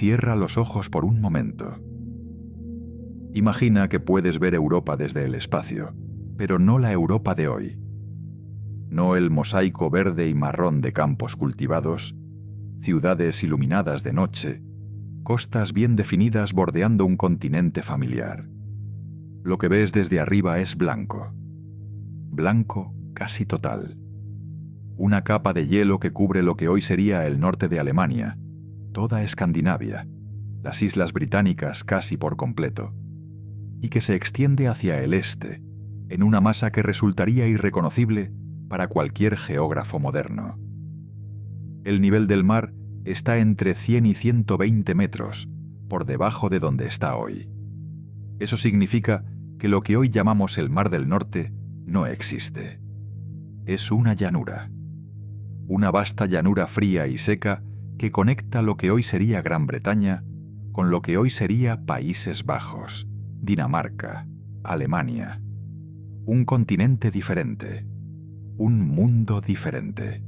Cierra los ojos por un momento. Imagina que puedes ver Europa desde el espacio, pero no la Europa de hoy. No el mosaico verde y marrón de campos cultivados, ciudades iluminadas de noche, costas bien definidas bordeando un continente familiar. Lo que ves desde arriba es blanco. Blanco casi total. Una capa de hielo que cubre lo que hoy sería el norte de Alemania, toda Escandinavia, las islas británicas casi por completo, y que se extiende hacia el este, en una masa que resultaría irreconocible para cualquier geógrafo moderno. El nivel del mar está entre 100 y 120 metros, por debajo de donde está hoy. Eso significa que lo que hoy llamamos el Mar del Norte no existe. Es una llanura. Una vasta llanura fría y seca que conecta lo que hoy sería Gran Bretaña con lo que hoy sería Países Bajos, Dinamarca, Alemania. Un continente diferente. Un mundo diferente.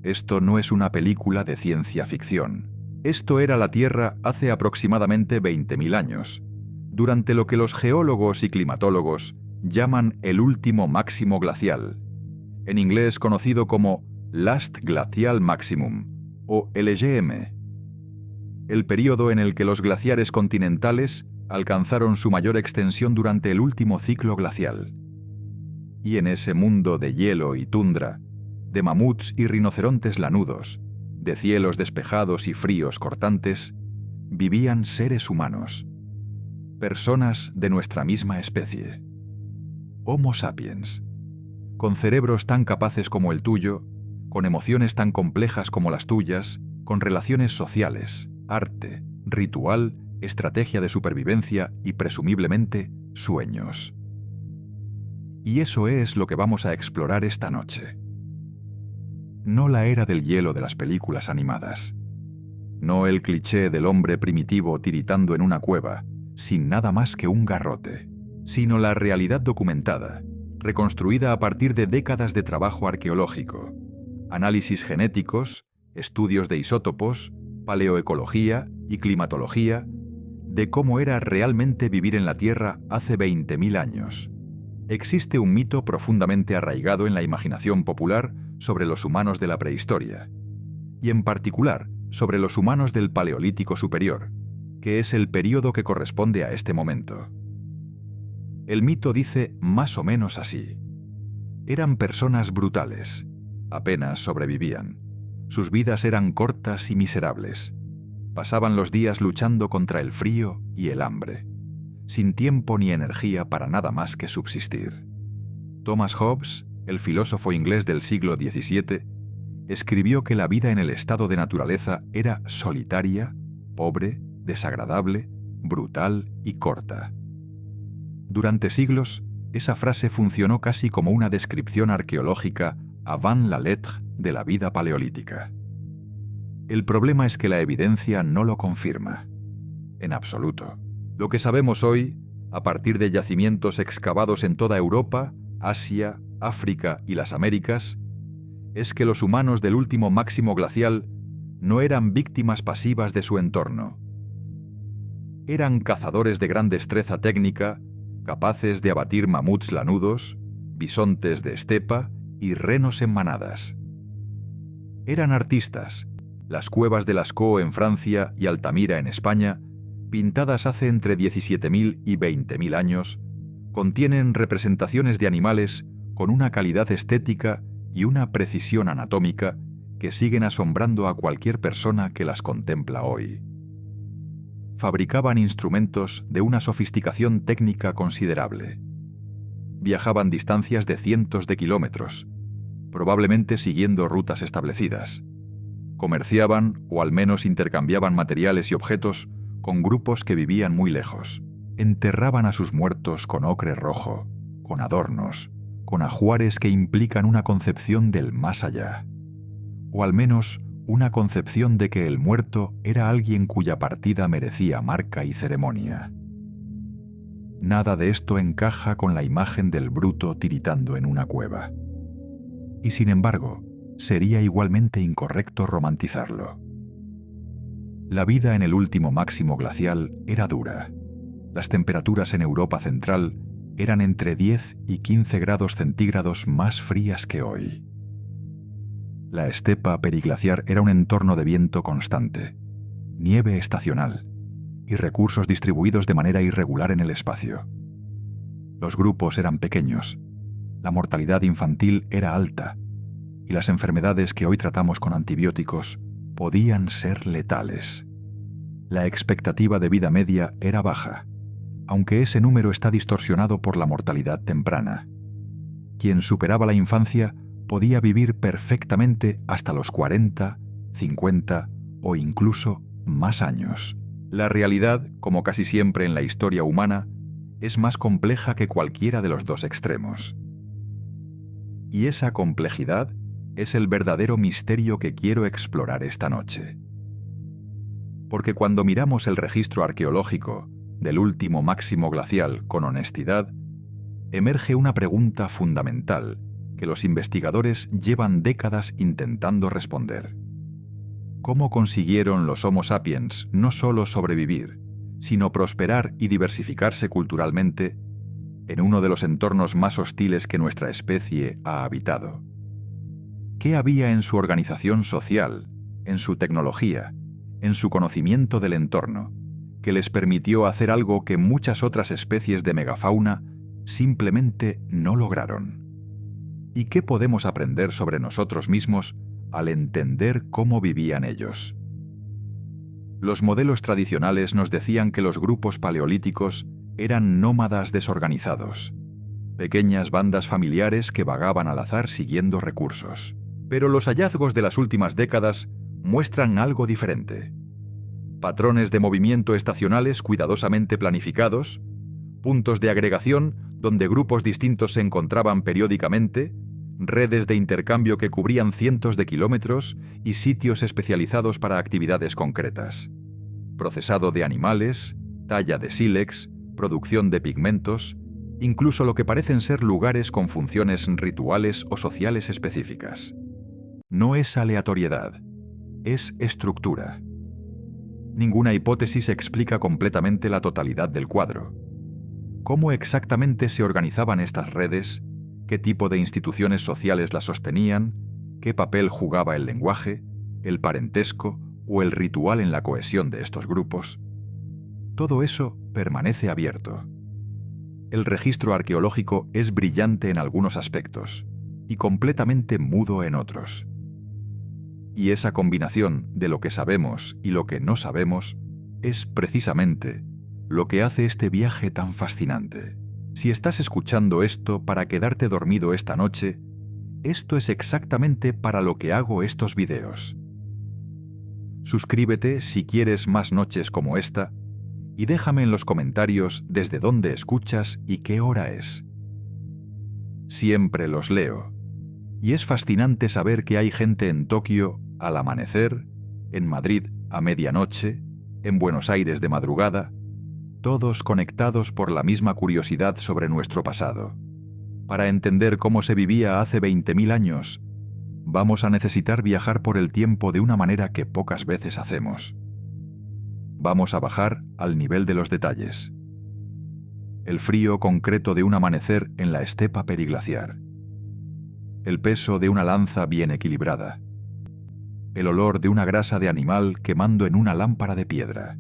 Esto no es una película de ciencia ficción. Esto era la Tierra hace aproximadamente 20.000 años, durante lo que los geólogos y climatólogos llaman el último máximo glacial, en inglés conocido como Last Glacial Maximum, o LGM, el período en el que los glaciares continentales alcanzaron su mayor extensión durante el último ciclo glacial. Y en ese mundo de hielo y tundra, de mamuts y rinocerontes lanudos, de cielos despejados y fríos cortantes, vivían seres humanos, personas de nuestra misma especie, Homo sapiens, con cerebros tan capaces como el tuyo, con emociones tan complejas como las tuyas, con relaciones sociales, arte, ritual, estrategia de supervivencia y, presumiblemente, sueños. Y eso es lo que vamos a explorar esta noche. No la era del hielo de las películas animadas. No el cliché del hombre primitivo tiritando en una cueva, sin nada más que un garrote, sino la realidad documentada, reconstruida a partir de décadas de trabajo arqueológico, análisis genéticos, estudios de isótopos, paleoecología y climatología, de cómo era realmente vivir en la Tierra hace 20.000 años. Existe un mito profundamente arraigado en la imaginación popular sobre los humanos de la prehistoria, y en particular sobre los humanos del Paleolítico Superior, que es el período que corresponde a este momento. El mito dice más o menos así. Eran personas brutales, apenas sobrevivían. Sus vidas eran cortas y miserables. Pasaban los días luchando contra el frío y el hambre, sin tiempo ni energía para nada más que subsistir. Thomas Hobbes, el filósofo inglés del siglo XVII, escribió que la vida en el estado de naturaleza era solitaria, pobre, desagradable, brutal y corta. Durante siglos, esa frase funcionó casi como una descripción arqueológica avant la lettre de la vida paleolítica. El problema es que la evidencia no lo confirma. En absoluto. Lo que sabemos hoy, a partir de yacimientos excavados en toda Europa, Asia, África y las Américas, es que los humanos del último máximo glacial no eran víctimas pasivas de su entorno. Eran cazadores de gran destreza técnica, capaces de abatir mamuts lanudos, bisontes de estepa y renos en manadas. Eran artistas. Las cuevas de Lascaux en Francia y Altamira en España, pintadas hace entre 17.000 y 20.000 años, contienen representaciones de animales con una calidad estética y una precisión anatómica que siguen asombrando a cualquier persona que las contempla hoy. Fabricaban instrumentos de una sofisticación técnica considerable. Viajaban distancias de cientos de kilómetros, probablemente siguiendo rutas establecidas. Comerciaban o al menos intercambiaban materiales y objetos con grupos que vivían muy lejos. Enterraban a sus muertos con ocre rojo, con adornos, con ajuares que implican una concepción del más allá. O al menos una concepción de que el muerto era alguien cuya partida merecía marca y ceremonia. Nada de esto encaja con la imagen del bruto tiritando en una cueva. Y sin embargo, sería igualmente incorrecto romantizarlo. La vida en el último máximo glacial era dura. Las temperaturas en Europa Central eran entre 10 y 15 grados centígrados más frías que hoy. La estepa periglaciar era un entorno de viento constante, nieve estacional y recursos distribuidos de manera irregular en el espacio. Los grupos eran pequeños, la mortalidad infantil era alta y las enfermedades que hoy tratamos con antibióticos podían ser letales. La expectativa de vida media era baja, aunque ese número está distorsionado por la mortalidad temprana. Quien superaba la infancia podía vivir perfectamente hasta los 40, 50 o incluso más años. La realidad, como casi siempre en la historia humana, es más compleja que cualquiera de los dos extremos. Y esa complejidad es el verdadero misterio que quiero explorar esta noche. Porque cuando miramos el registro arqueológico del último máximo glacial con honestidad, emerge una pregunta fundamental que los investigadores llevan décadas intentando responder. ¿Cómo consiguieron los Homo sapiens no solo sobrevivir, sino prosperar y diversificarse culturalmente en uno de los entornos más hostiles que nuestra especie ha habitado? ¿Qué había en su organización social, en su tecnología, en su conocimiento del entorno, que les permitió hacer algo que muchas otras especies de megafauna simplemente no lograron? ¿Y qué podemos aprender sobre nosotros mismos al entender cómo vivían ellos? Los modelos tradicionales nos decían que los grupos paleolíticos eran nómadas desorganizados, pequeñas bandas familiares que vagaban al azar siguiendo recursos. Pero los hallazgos de las últimas décadas muestran algo diferente. Patrones de movimiento estacionales cuidadosamente planificados, puntos de agregación donde grupos distintos se encontraban periódicamente, redes de intercambio que cubrían cientos de kilómetros y sitios especializados para actividades concretas. Procesado de animales, talla de sílex, producción de pigmentos, incluso lo que parecen ser lugares con funciones rituales o sociales específicas. No es aleatoriedad, es estructura. Ninguna hipótesis explica completamente la totalidad del cuadro. ¿Cómo exactamente se organizaban estas redes? ¿Qué tipo de instituciones sociales las sostenían? ¿Qué papel jugaba el lenguaje, el parentesco o el ritual en la cohesión de estos grupos? Todo eso permanece abierto. El registro arqueológico es brillante en algunos aspectos y completamente mudo en otros. Y esa combinación de lo que sabemos y lo que no sabemos es precisamente lo que hace este viaje tan fascinante. Si estás escuchando esto para quedarte dormido esta noche, esto es exactamente para lo que hago estos videos. Suscríbete si quieres más noches como esta y déjame en los comentarios desde dónde escuchas y qué hora es. Siempre los leo, y es fascinante saber que hay gente en Tokio al amanecer, en Madrid a medianoche, en Buenos Aires de madrugada, todos conectados por la misma curiosidad sobre nuestro pasado. Para entender cómo se vivía hace 20.000 años, vamos a necesitar viajar por el tiempo de una manera que pocas veces hacemos. Vamos a bajar al nivel de los detalles. El frío concreto de un amanecer en la estepa periglaciar. El peso de una lanza bien equilibrada. El olor de una grasa de animal quemando en una lámpara de piedra.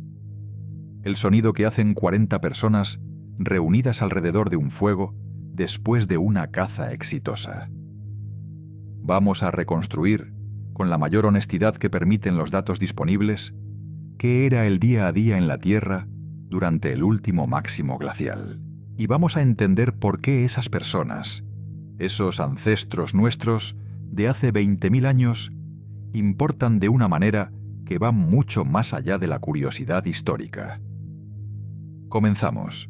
El sonido que hacen 40 personas reunidas alrededor de un fuego después de una caza exitosa. Vamos a reconstruir, con la mayor honestidad que permiten los datos disponibles, qué era el día a día en la Tierra durante el último máximo glacial. Y vamos a entender por qué esas personas, esos ancestros nuestros de hace 20.000 años, importan de una manera que va mucho más allá de la curiosidad histórica. Comenzamos.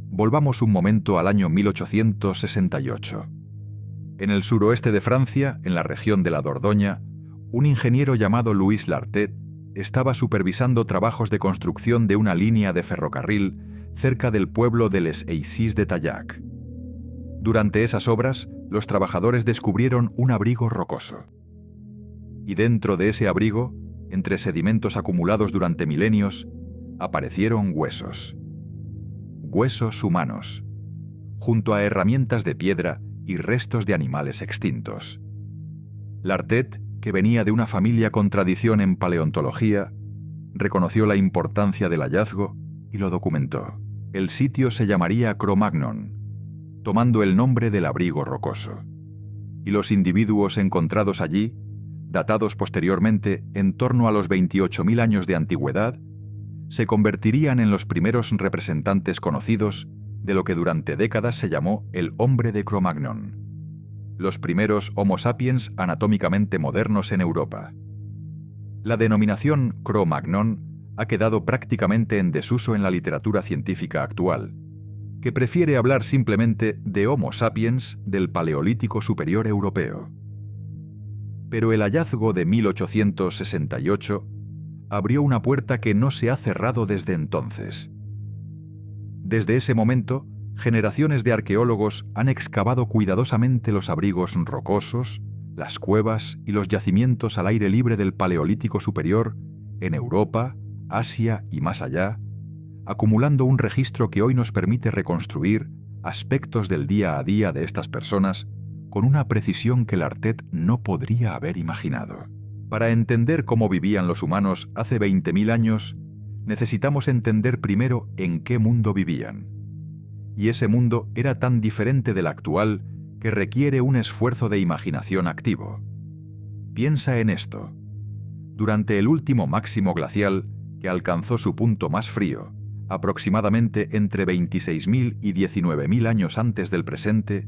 Volvamos un momento al año 1868. En el suroeste de Francia, en la región de la Dordoña, un ingeniero llamado Louis Lartet estaba supervisando trabajos de construcción de una línea de ferrocarril cerca del pueblo de Les Aiguilles de Taillac. Durante esas obras, los trabajadores descubrieron un abrigo rocoso. Y dentro de ese abrigo entre sedimentos acumulados durante milenios, aparecieron huesos. Huesos humanos, junto a herramientas de piedra y restos de animales extintos. Lartet, que venía de una familia con tradición en paleontología, reconoció la importancia del hallazgo y lo documentó. El sitio se llamaría Cro-Magnon, tomando el nombre del abrigo rocoso. Y los individuos encontrados allí, datados posteriormente en torno a los 28.000 años de antigüedad, se convertirían en los primeros representantes conocidos de lo que durante décadas se llamó el hombre de Cro-Magnon, los primeros Homo sapiens anatómicamente modernos en Europa. La denominación Cro-Magnon ha quedado prácticamente en desuso en la literatura científica actual, que prefiere hablar simplemente de Homo sapiens del Paleolítico Superior Europeo. Pero el hallazgo de 1868 abrió una puerta que no se ha cerrado desde entonces. Desde ese momento, generaciones de arqueólogos han excavado cuidadosamente los abrigos rocosos, las cuevas y los yacimientos al aire libre del Paleolítico Superior en Europa, Asia y más allá, acumulando un registro que hoy nos permite reconstruir aspectos del día a día de estas personas con una precisión que Lartet no podría haber imaginado. Para entender cómo vivían los humanos hace 20.000 años, necesitamos entender primero en qué mundo vivían. Y ese mundo era tan diferente del actual que requiere un esfuerzo de imaginación activo. Piensa en esto. Durante el último máximo glacial, que alcanzó su punto más frío, aproximadamente entre 26.000 y 19.000 años antes del presente,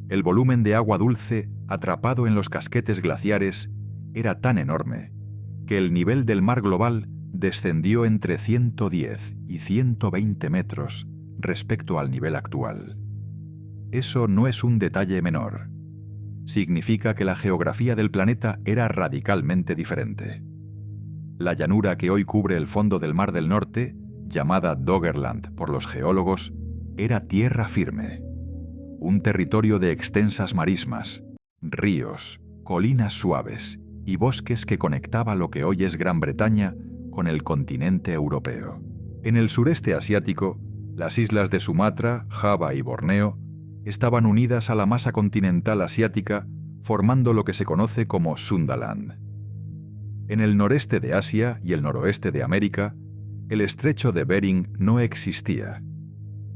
el volumen de agua dulce atrapado en los casquetes glaciares era tan enorme que el nivel del mar global descendió entre 110 y 120 metros respecto al nivel actual. Eso no es un detalle menor. Significa que la geografía del planeta era radicalmente diferente. La llanura que hoy cubre el fondo del Mar del Norte, llamada Doggerland por los geólogos, era tierra firme. Un territorio de extensas marismas, ríos, colinas suaves y bosques que conectaba lo que hoy es Gran Bretaña con el continente europeo. En el sureste asiático, las islas de Sumatra, Java y Borneo estaban unidas a la masa continental asiática, formando lo que se conoce como Sundaland. En el noreste de Asia y el noroeste de América, el estrecho de Bering no existía.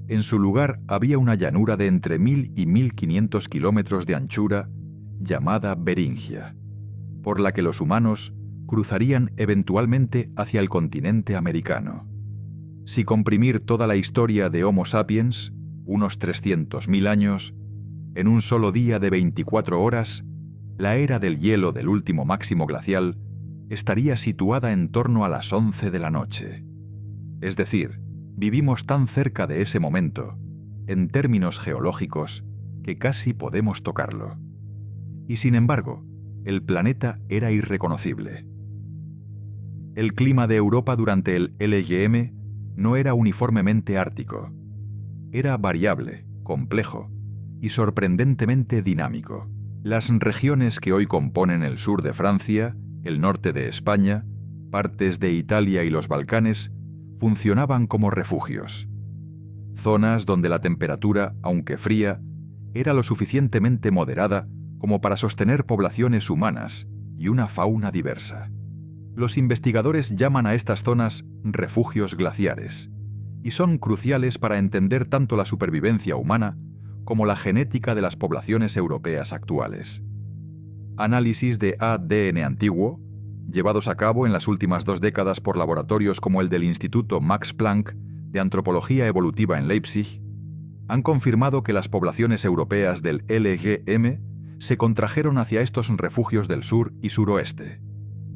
En su lugar había una llanura de entre 1.000 y 1.500 kilómetros de anchura, llamada Beringia, por la que los humanos cruzarían eventualmente hacia el continente americano. Si comprimir toda la historia de Homo sapiens, unos 300.000 años, en un solo día de 24 horas, la era del hielo del último máximo glacial estaría situada en torno a las 11 de la noche. Es decir, vivimos tan cerca de ese momento, en términos geológicos, que casi podemos tocarlo. Y sin embargo, el planeta era irreconocible. El clima de Europa durante el LGM no era uniformemente ártico. Era variable, complejo y sorprendentemente dinámico. Las regiones que hoy componen el sur de Francia, el norte de España, partes de Italia y los Balcanes, funcionaban como refugios. Zonas donde la temperatura, aunque fría, era lo suficientemente moderada como para sostener poblaciones humanas y una fauna diversa. Los investigadores llaman a estas zonas refugios glaciares, y son cruciales para entender tanto la supervivencia humana como la genética de las poblaciones europeas actuales. Análisis de ADN antiguo, llevados a cabo en las últimas 2 décadas por laboratorios como el del Instituto Max Planck de Antropología Evolutiva en Leipzig, han confirmado que las poblaciones europeas del LGM se contrajeron hacia estos refugios del sur y suroeste,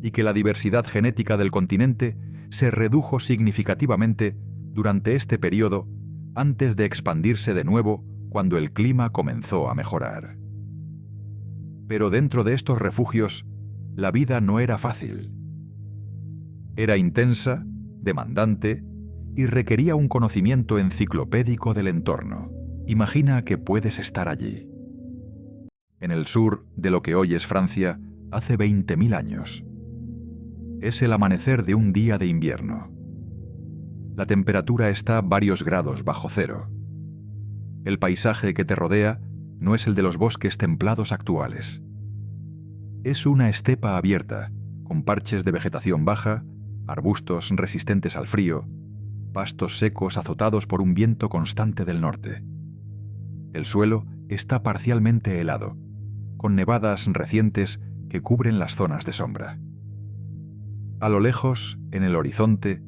y que la diversidad genética del continente se redujo significativamente durante este periodo antes de expandirse de nuevo cuando el clima comenzó a mejorar. Pero dentro de estos refugios, la vida no era fácil. Era intensa, demandante y requería un conocimiento enciclopédico del entorno. Imagina que puedes estar allí, en el sur de lo que hoy es Francia, hace 20.000 años. Es el amanecer de un día de invierno. La temperatura está varios grados bajo cero. El paisaje que te rodea no es el de los bosques templados actuales. Es una estepa abierta, con parches de vegetación baja, arbustos resistentes al frío, pastos secos azotados por un viento constante del norte. El suelo está parcialmente helado, con nevadas recientes que cubren las zonas de sombra. A lo lejos, en el horizonte,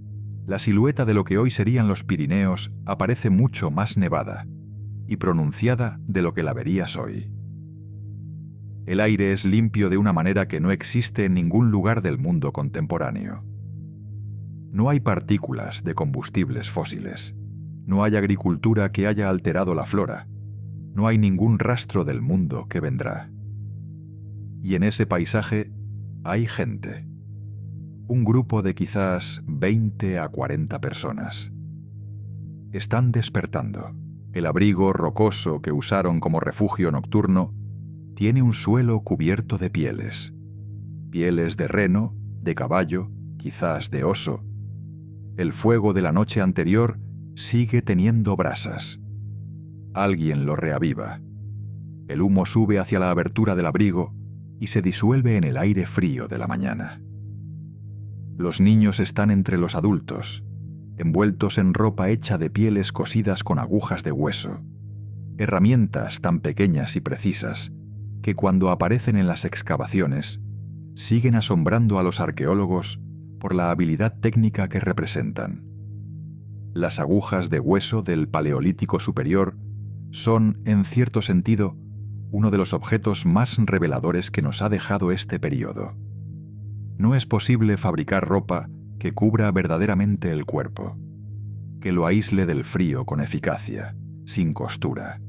la silueta de lo que hoy serían los Pirineos aparece mucho más nevada y pronunciada de lo que la verías hoy. El aire es limpio de una manera que no existe en ningún lugar del mundo contemporáneo. No hay partículas de combustibles fósiles. No hay agricultura que haya alterado la flora. No hay ningún rastro del mundo que vendrá. Y en ese paisaje hay gente. Un grupo de quizás 20 a 40 personas. Están despertando. El abrigo rocoso que usaron como refugio nocturno tiene un suelo cubierto de pieles. Pieles de reno, de caballo, quizás de oso. El fuego de la noche anterior sigue teniendo brasas. Alguien lo reaviva. El humo sube hacia la abertura del abrigo y se disuelve en el aire frío de la mañana. Los niños están entre los adultos, envueltos en ropa hecha de pieles cosidas con agujas de hueso, herramientas tan pequeñas y precisas que cuando aparecen en las excavaciones siguen asombrando a los arqueólogos por la habilidad técnica que representan. Las agujas de hueso del Paleolítico Superior son, en cierto sentido, uno de los objetos más reveladores que nos ha dejado este período. No es posible fabricar ropa que cubra verdaderamente el cuerpo, que lo aísle del frío con eficacia, sin costura.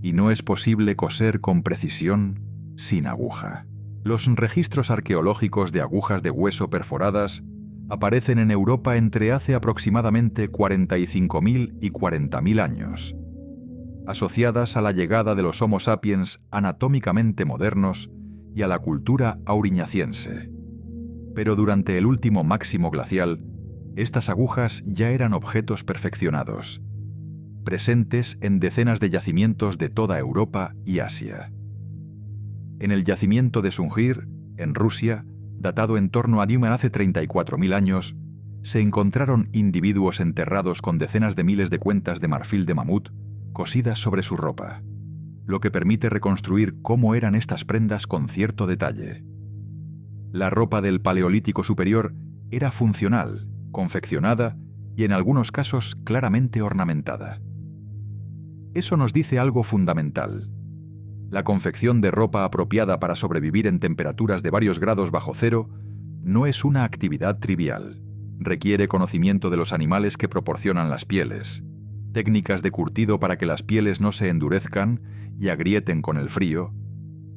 Y no es posible coser con precisión sin aguja. Los registros arqueológicos de agujas de hueso perforadas aparecen en Europa entre hace aproximadamente 45.000 y 40.000 años, asociadas a la llegada de los Homo sapiens anatómicamente modernos y a la cultura auriñaciense. Pero durante el último máximo glacial, estas agujas ya eran objetos perfeccionados, presentes en decenas de yacimientos de toda Europa y Asia. En el yacimiento de Sungir, en Rusia, datado en torno a Newman hace 34.000 años, se encontraron individuos enterrados con decenas de miles de cuentas de marfil de mamut cosidas sobre su ropa, lo que permite reconstruir cómo eran estas prendas con cierto detalle. La ropa del Paleolítico Superior era funcional, confeccionada y en algunos casos claramente ornamentada. Eso nos dice algo fundamental. La confección de ropa apropiada para sobrevivir en temperaturas de varios grados bajo cero no es una actividad trivial. Requiere conocimiento de los animales que proporcionan las pieles, técnicas de curtido para que las pieles no se endurezcan y agrieten con el frío,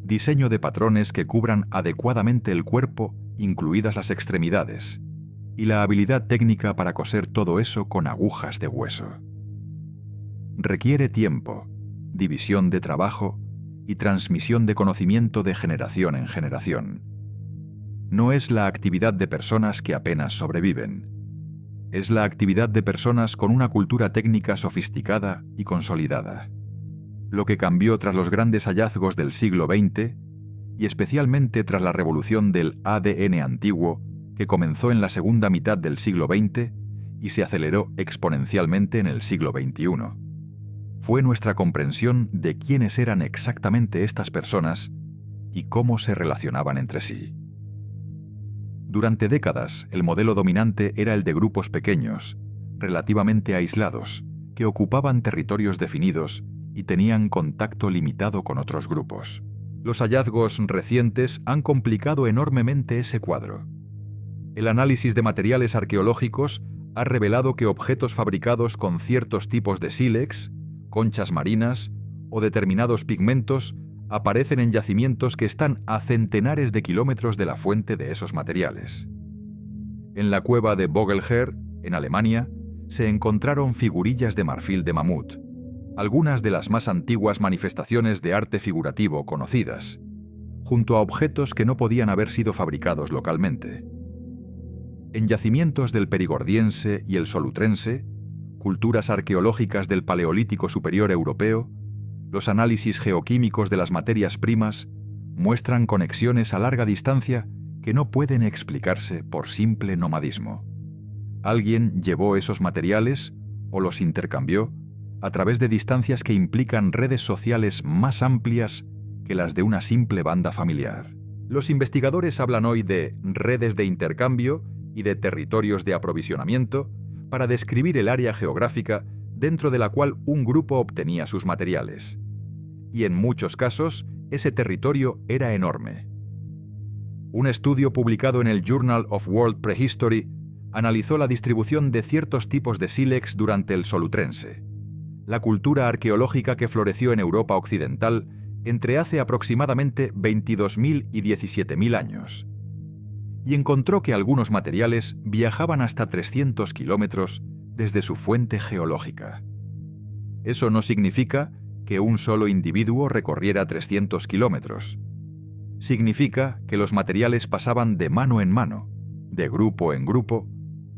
diseño de patrones que cubran adecuadamente el cuerpo, incluidas las extremidades, y la habilidad técnica para coser todo eso con agujas de hueso. Requiere tiempo, división de trabajo y transmisión de conocimiento de generación en generación. No es la actividad de personas que apenas sobreviven. Es la actividad de personas con una cultura técnica sofisticada y consolidada. Lo que cambió tras los grandes hallazgos del siglo XX y especialmente tras la revolución del ADN antiguo que comenzó en la segunda mitad del siglo XX y se aceleró exponencialmente en el siglo XXI. Fue nuestra comprensión de quiénes eran exactamente estas personas y cómo se relacionaban entre sí. Durante décadas, el modelo dominante era el de grupos pequeños, relativamente aislados, que ocupaban territorios definidos y tenían contacto limitado con otros grupos. Los hallazgos recientes han complicado enormemente ese cuadro. El análisis de materiales arqueológicos ha revelado que objetos fabricados con ciertos tipos de sílex, conchas marinas o determinados pigmentos aparecen en yacimientos que están a centenares de kilómetros de la fuente de esos materiales. En la cueva de Vogelher, en Alemania, se encontraron figurillas de marfil de mamut, algunas de las más antiguas manifestaciones de arte figurativo conocidas, junto a objetos que no podían haber sido fabricados localmente. En yacimientos del Perigordiense y el Solutrense, culturas arqueológicas del Paleolítico Superior Europeo, los análisis geoquímicos de las materias primas muestran conexiones a larga distancia que no pueden explicarse por simple nomadismo. Alguien llevó esos materiales o los intercambió a través de distancias que implican redes sociales más amplias que las de una simple banda familiar. Los investigadores hablan hoy de redes de intercambio y de territorios de aprovisionamiento para describir el área geográfica dentro de la cual un grupo obtenía sus materiales. Y en muchos casos, ese territorio era enorme. Un estudio publicado en el Journal of World Prehistory analizó la distribución de ciertos tipos de sílex durante el Solutrense, la cultura arqueológica que floreció en Europa occidental entre hace aproximadamente 22.000 y 17.000 años, y encontró que algunos materiales viajaban hasta 300 kilómetros desde su fuente geológica. Eso no significa que un solo individuo recorriera 300 kilómetros. Significa que los materiales pasaban de mano en mano, de grupo en grupo,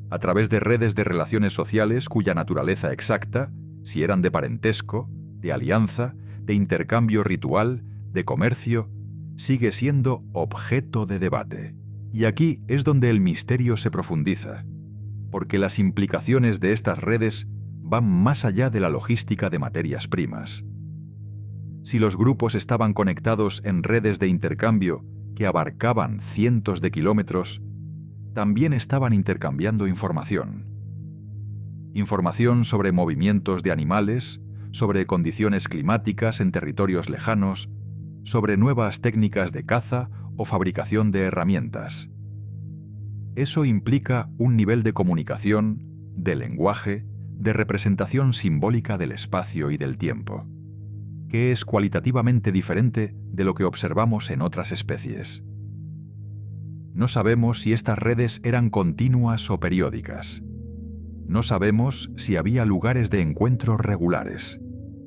a través de redes de relaciones sociales cuya naturaleza exacta, si eran de parentesco, de alianza, de intercambio ritual, de comercio, sigue siendo objeto de debate. Y aquí es donde el misterio se profundiza, porque las implicaciones de estas redes van más allá de la logística de materias primas. Si los grupos estaban conectados en redes de intercambio que abarcaban cientos de kilómetros, también estaban intercambiando información. Información sobre movimientos de animales, sobre condiciones climáticas en territorios lejanos, sobre nuevas técnicas de caza o fabricación de herramientas. Eso implica un nivel de comunicación, de lenguaje, de representación simbólica del espacio y del tiempo, que es cualitativamente diferente de lo que observamos en otras especies. No sabemos si estas redes eran continuas o periódicas. No sabemos si había lugares de encuentro regulares,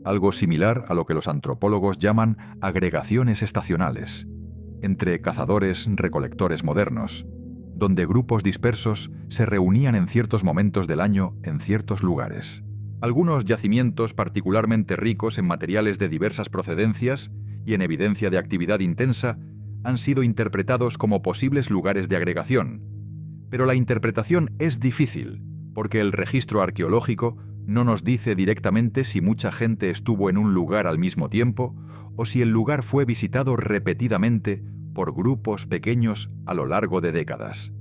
algo similar a lo que los antropólogos llaman agregaciones estacionales, entre cazadores-recolectores modernos, donde grupos dispersos se reunían en ciertos momentos del año en ciertos lugares. Algunos yacimientos particularmente ricos en materiales de diversas procedencias y en evidencia de actividad intensa han sido interpretados como posibles lugares de agregación, pero la interpretación es difícil porque el registro arqueológico no nos dice directamente si mucha gente estuvo en un lugar al mismo tiempo o si el lugar fue visitado repetidamente por grupos pequeños a lo largo de décadas.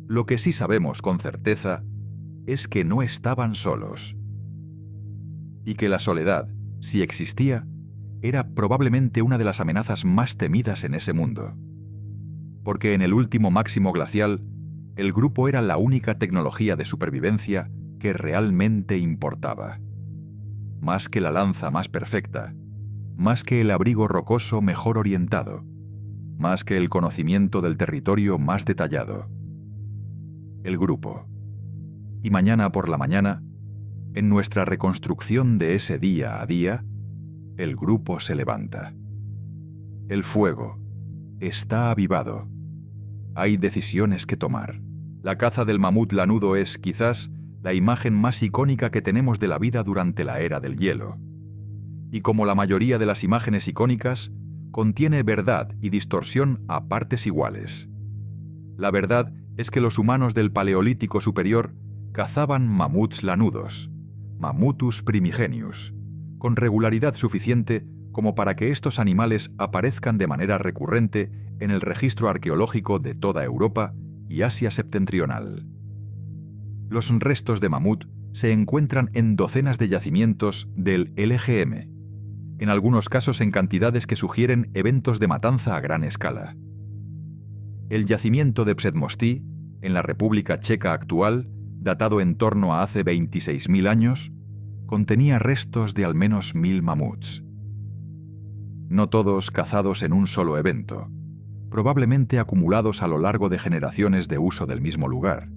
Lo que sí sabemos con certeza es que no estaban solos, y que la soledad, si existía, era probablemente una de las amenazas más temidas en ese mundo. Porque en el último máximo glacial, el grupo era la única tecnología de supervivencia que realmente importaba. Más que la lanza más perfecta, más que el abrigo rocoso mejor orientado, más que el conocimiento del territorio más detallado. El grupo. Y mañana por la mañana, en nuestra reconstrucción de ese día a día, el grupo se levanta. El fuego está avivado. Hay decisiones que tomar. La caza del mamut lanudo es, quizás, la imagen más icónica que tenemos de la vida durante la era del hielo. Y como la mayoría de las imágenes icónicas, contiene verdad y distorsión a partes iguales. La verdad es que los humanos del Paleolítico Superior cazaban mamuts lanudos, Mammutus primigenius, con regularidad suficiente como para que estos animales aparezcan de manera recurrente en el registro arqueológico de toda Europa y Asia septentrional. Los restos de mamut se encuentran en docenas de yacimientos del LGM, en algunos casos en cantidades que sugieren eventos de matanza a gran escala. El yacimiento de Předmostí, en la República Checa actual, datado en torno a hace 26.000 años, contenía restos de al menos 1.000 mamuts. No todos cazados en un solo evento, probablemente acumulados a lo largo de generaciones de uso del mismo lugar,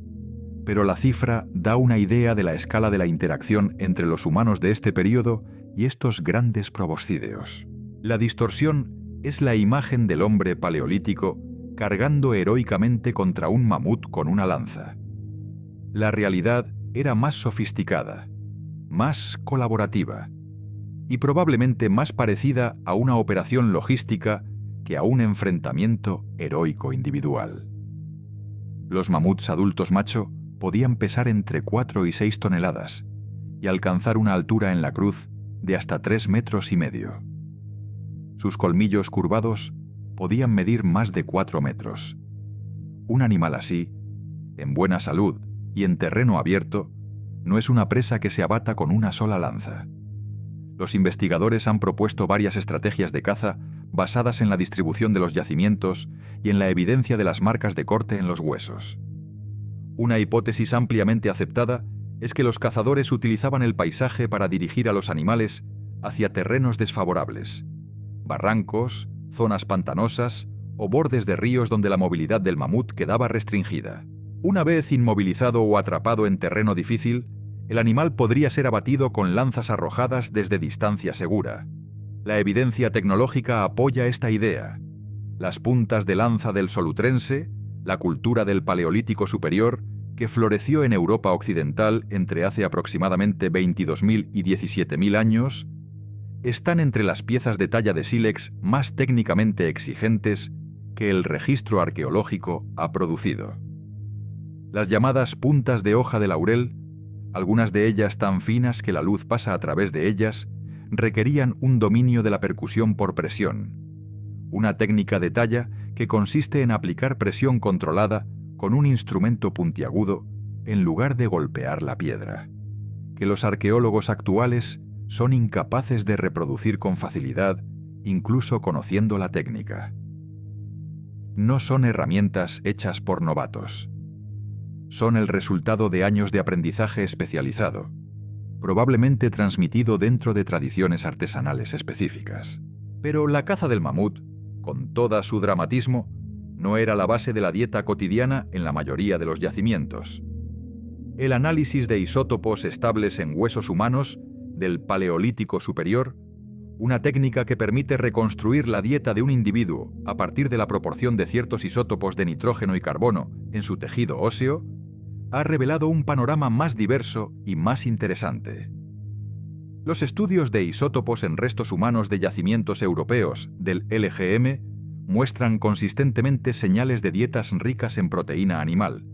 pero la cifra da una idea de la escala de la interacción entre los humanos de este período y estos grandes proboscídeos. La distorsión es la imagen del hombre paleolítico cargando heroicamente contra un mamut con una lanza. La realidad era más sofisticada, más colaborativa y probablemente más parecida a una operación logística que a un enfrentamiento heroico individual. Los mamuts adultos macho podían pesar entre 4 y 6 toneladas y alcanzar una altura en la cruz de hasta 3,5 metros. Sus colmillos curvados podían medir más de 4 metros. Un animal así, en buena salud y en terreno abierto, no es una presa que se abata con una sola lanza. Los investigadores han propuesto varias estrategias de caza basadas en la distribución de los yacimientos y en la evidencia de las marcas de corte en los huesos. Una hipótesis ampliamente aceptada es que los cazadores utilizaban el paisaje para dirigir a los animales hacia terrenos desfavorables, barrancos, zonas pantanosas o bordes de ríos donde la movilidad del mamut quedaba restringida. Una vez inmovilizado o atrapado en terreno difícil, el animal podría ser abatido con lanzas arrojadas desde distancia segura. La evidencia tecnológica apoya esta idea. Las puntas de lanza del solutrense, la cultura del Paleolítico Superior, que floreció en Europa Occidental entre hace aproximadamente 22.000 y 17.000 años, están entre las piezas de talla de sílex más técnicamente exigentes que el registro arqueológico ha producido. Las llamadas puntas de hoja de laurel, algunas de ellas tan finas que la luz pasa a través de ellas, requerían un dominio de la percusión por presión, una técnica de talla que consiste en aplicar presión controlada con un instrumento puntiagudo en lugar de golpear la piedra, que los arqueólogos actuales son incapaces de reproducir con facilidad, incluso conociendo la técnica. No son herramientas hechas por novatos. Son el resultado de años de aprendizaje especializado, probablemente transmitido dentro de tradiciones artesanales específicas. Pero la caza del mamut, con todo su dramatismo, no era la base de la dieta cotidiana en la mayoría de los yacimientos. El análisis de isótopos estables en huesos humanos del Paleolítico Superior, una técnica que permite reconstruir la dieta de un individuo a partir de la proporción de ciertos isótopos de nitrógeno y carbono en su tejido óseo, ha revelado un panorama más diverso y más interesante. Los estudios de isótopos en restos humanos de yacimientos europeos del LGM muestran consistentemente señales de dietas ricas en proteína animal,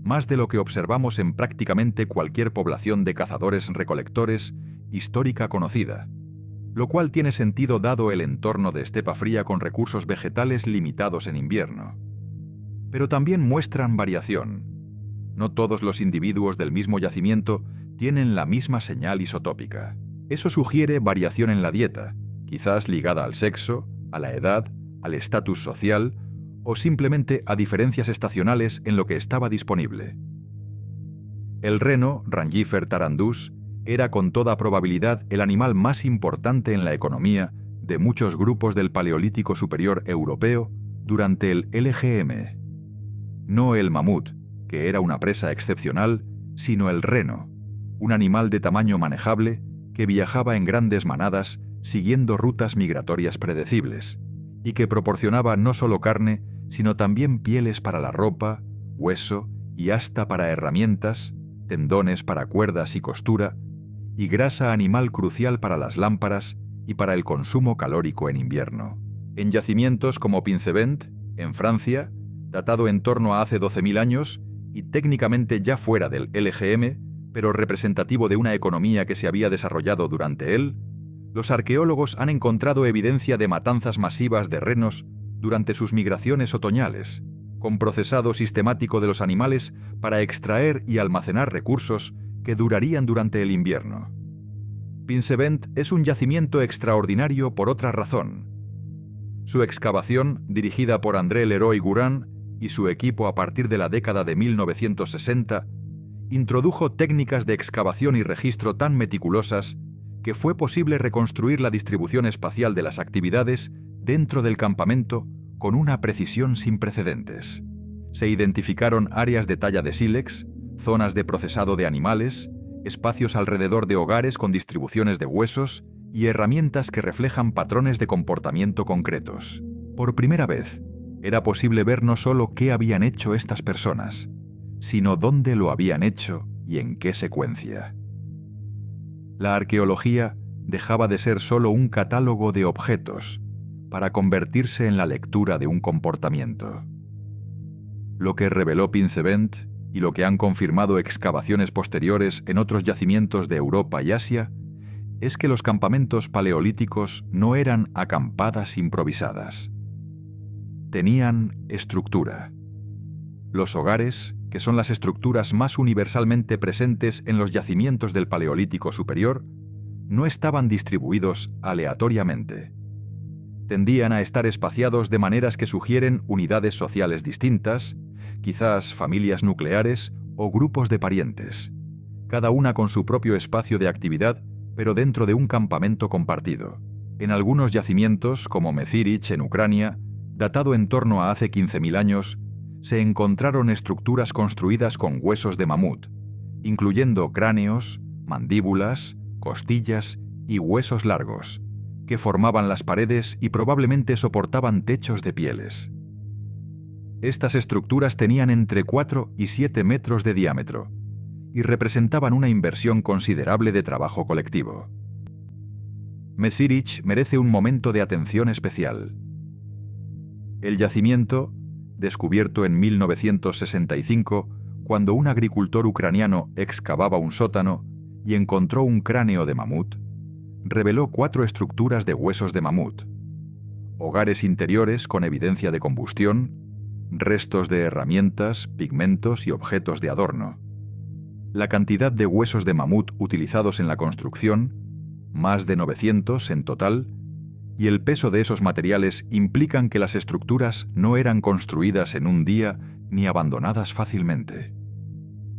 más de lo que observamos en prácticamente cualquier población de cazadores-recolectores histórica conocida, lo cual tiene sentido dado el entorno de estepa fría con recursos vegetales limitados en invierno. Pero también muestran variación. No todos los individuos del mismo yacimiento tienen la misma señal isotópica. Eso sugiere variación en la dieta, quizás ligada al sexo, a la edad, al estatus social o simplemente a diferencias estacionales en lo que estaba disponible. El reno, Rangifer tarandus, era con toda probabilidad el animal más importante en la economía de muchos grupos del Paleolítico Superior europeo durante el LGM. No el mamut, que era una presa excepcional, sino el reno, un animal de tamaño manejable que viajaba en grandes manadas siguiendo rutas migratorias predecibles y que proporcionaba no solo carne, sino también pieles para la ropa, hueso y hasta para herramientas, tendones para cuerdas y costura, y grasa animal crucial para las lámparas y para el consumo calórico en invierno. En yacimientos como Pinsevent, en Francia, datado en torno a hace 12.000 años y técnicamente ya fuera del LGM, pero representativo de una economía que se había desarrollado durante él, los arqueólogos han encontrado evidencia de matanzas masivas de renos durante sus migraciones otoñales, con procesado sistemático de los animales para extraer y almacenar recursos que durarían durante el invierno. Pinsevent es un yacimiento extraordinario por otra razón. Su excavación, dirigida por André Leroy-Gourhan y su equipo a partir de la década de 1960, introdujo técnicas de excavación y registro tan meticulosas que fue posible reconstruir la distribución espacial de las actividades dentro del campamento con una precisión sin precedentes. Se identificaron áreas de talla de sílex, zonas de procesado de animales, espacios alrededor de hogares con distribuciones de huesos y herramientas que reflejan patrones de comportamiento concretos. Por primera vez, Era posible ver no solo qué habían hecho estas personas, sino dónde lo habían hecho y en qué secuencia. La arqueología dejaba de ser solo un catálogo de objetos para convertirse en la lectura de un comportamiento. Lo que reveló Pinsevent y lo que han confirmado excavaciones posteriores en otros yacimientos de Europa y Asia es que los campamentos paleolíticos no eran acampadas improvisadas. Tenían estructura. Los hogares, que son las estructuras más universalmente presentes en los yacimientos del Paleolítico Superior, no estaban distribuidos aleatoriamente. Tendían a estar espaciados de maneras que sugieren unidades sociales distintas, quizás familias nucleares o grupos de parientes, cada una con su propio espacio de actividad, pero dentro de un campamento compartido. En algunos yacimientos, como Mezirich en Ucrania, datado en torno a hace 15.000 años, se encontraron estructuras construidas con huesos de mamut, incluyendo cráneos, mandíbulas, costillas y huesos largos, que formaban las paredes y probablemente soportaban techos de pieles. Estas estructuras tenían entre 4 y 7 metros de diámetro y representaban una inversión considerable de trabajo colectivo. Mezirich merece un momento de atención especial. El yacimiento, descubierto en 1965, cuando un agricultor ucraniano excavaba un sótano y encontró un cráneo de mamut, reveló 4 estructuras de huesos de mamut, hogares interiores con evidencia de combustión, restos de herramientas, pigmentos y objetos de adorno. La cantidad de huesos de mamut utilizados en la construcción, más de 900 en total, y el peso de esos materiales implican que las estructuras no eran construidas en un día ni abandonadas fácilmente.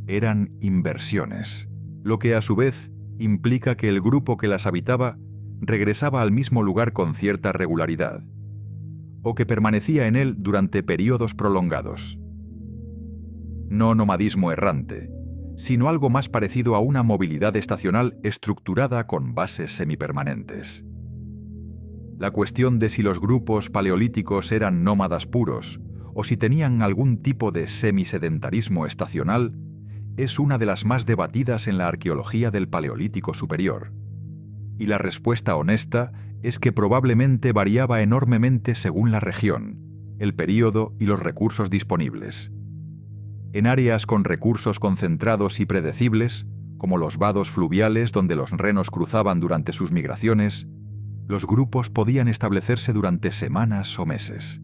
Eran inversiones, lo que a su vez implica que el grupo que las habitaba regresaba al mismo lugar con cierta regularidad, o que permanecía en él durante períodos prolongados. No nomadismo errante, sino algo más parecido a una movilidad estacional estructurada con bases semipermanentes. La cuestión de si los grupos paleolíticos eran nómadas puros o si tenían algún tipo de semisedentarismo estacional es una de las más debatidas en la arqueología del Paleolítico Superior. Y la respuesta honesta es que probablemente variaba enormemente según la región, el período y los recursos disponibles. En áreas con recursos concentrados y predecibles, como los vados fluviales donde los renos cruzaban durante sus migraciones, los grupos podían establecerse durante semanas o meses.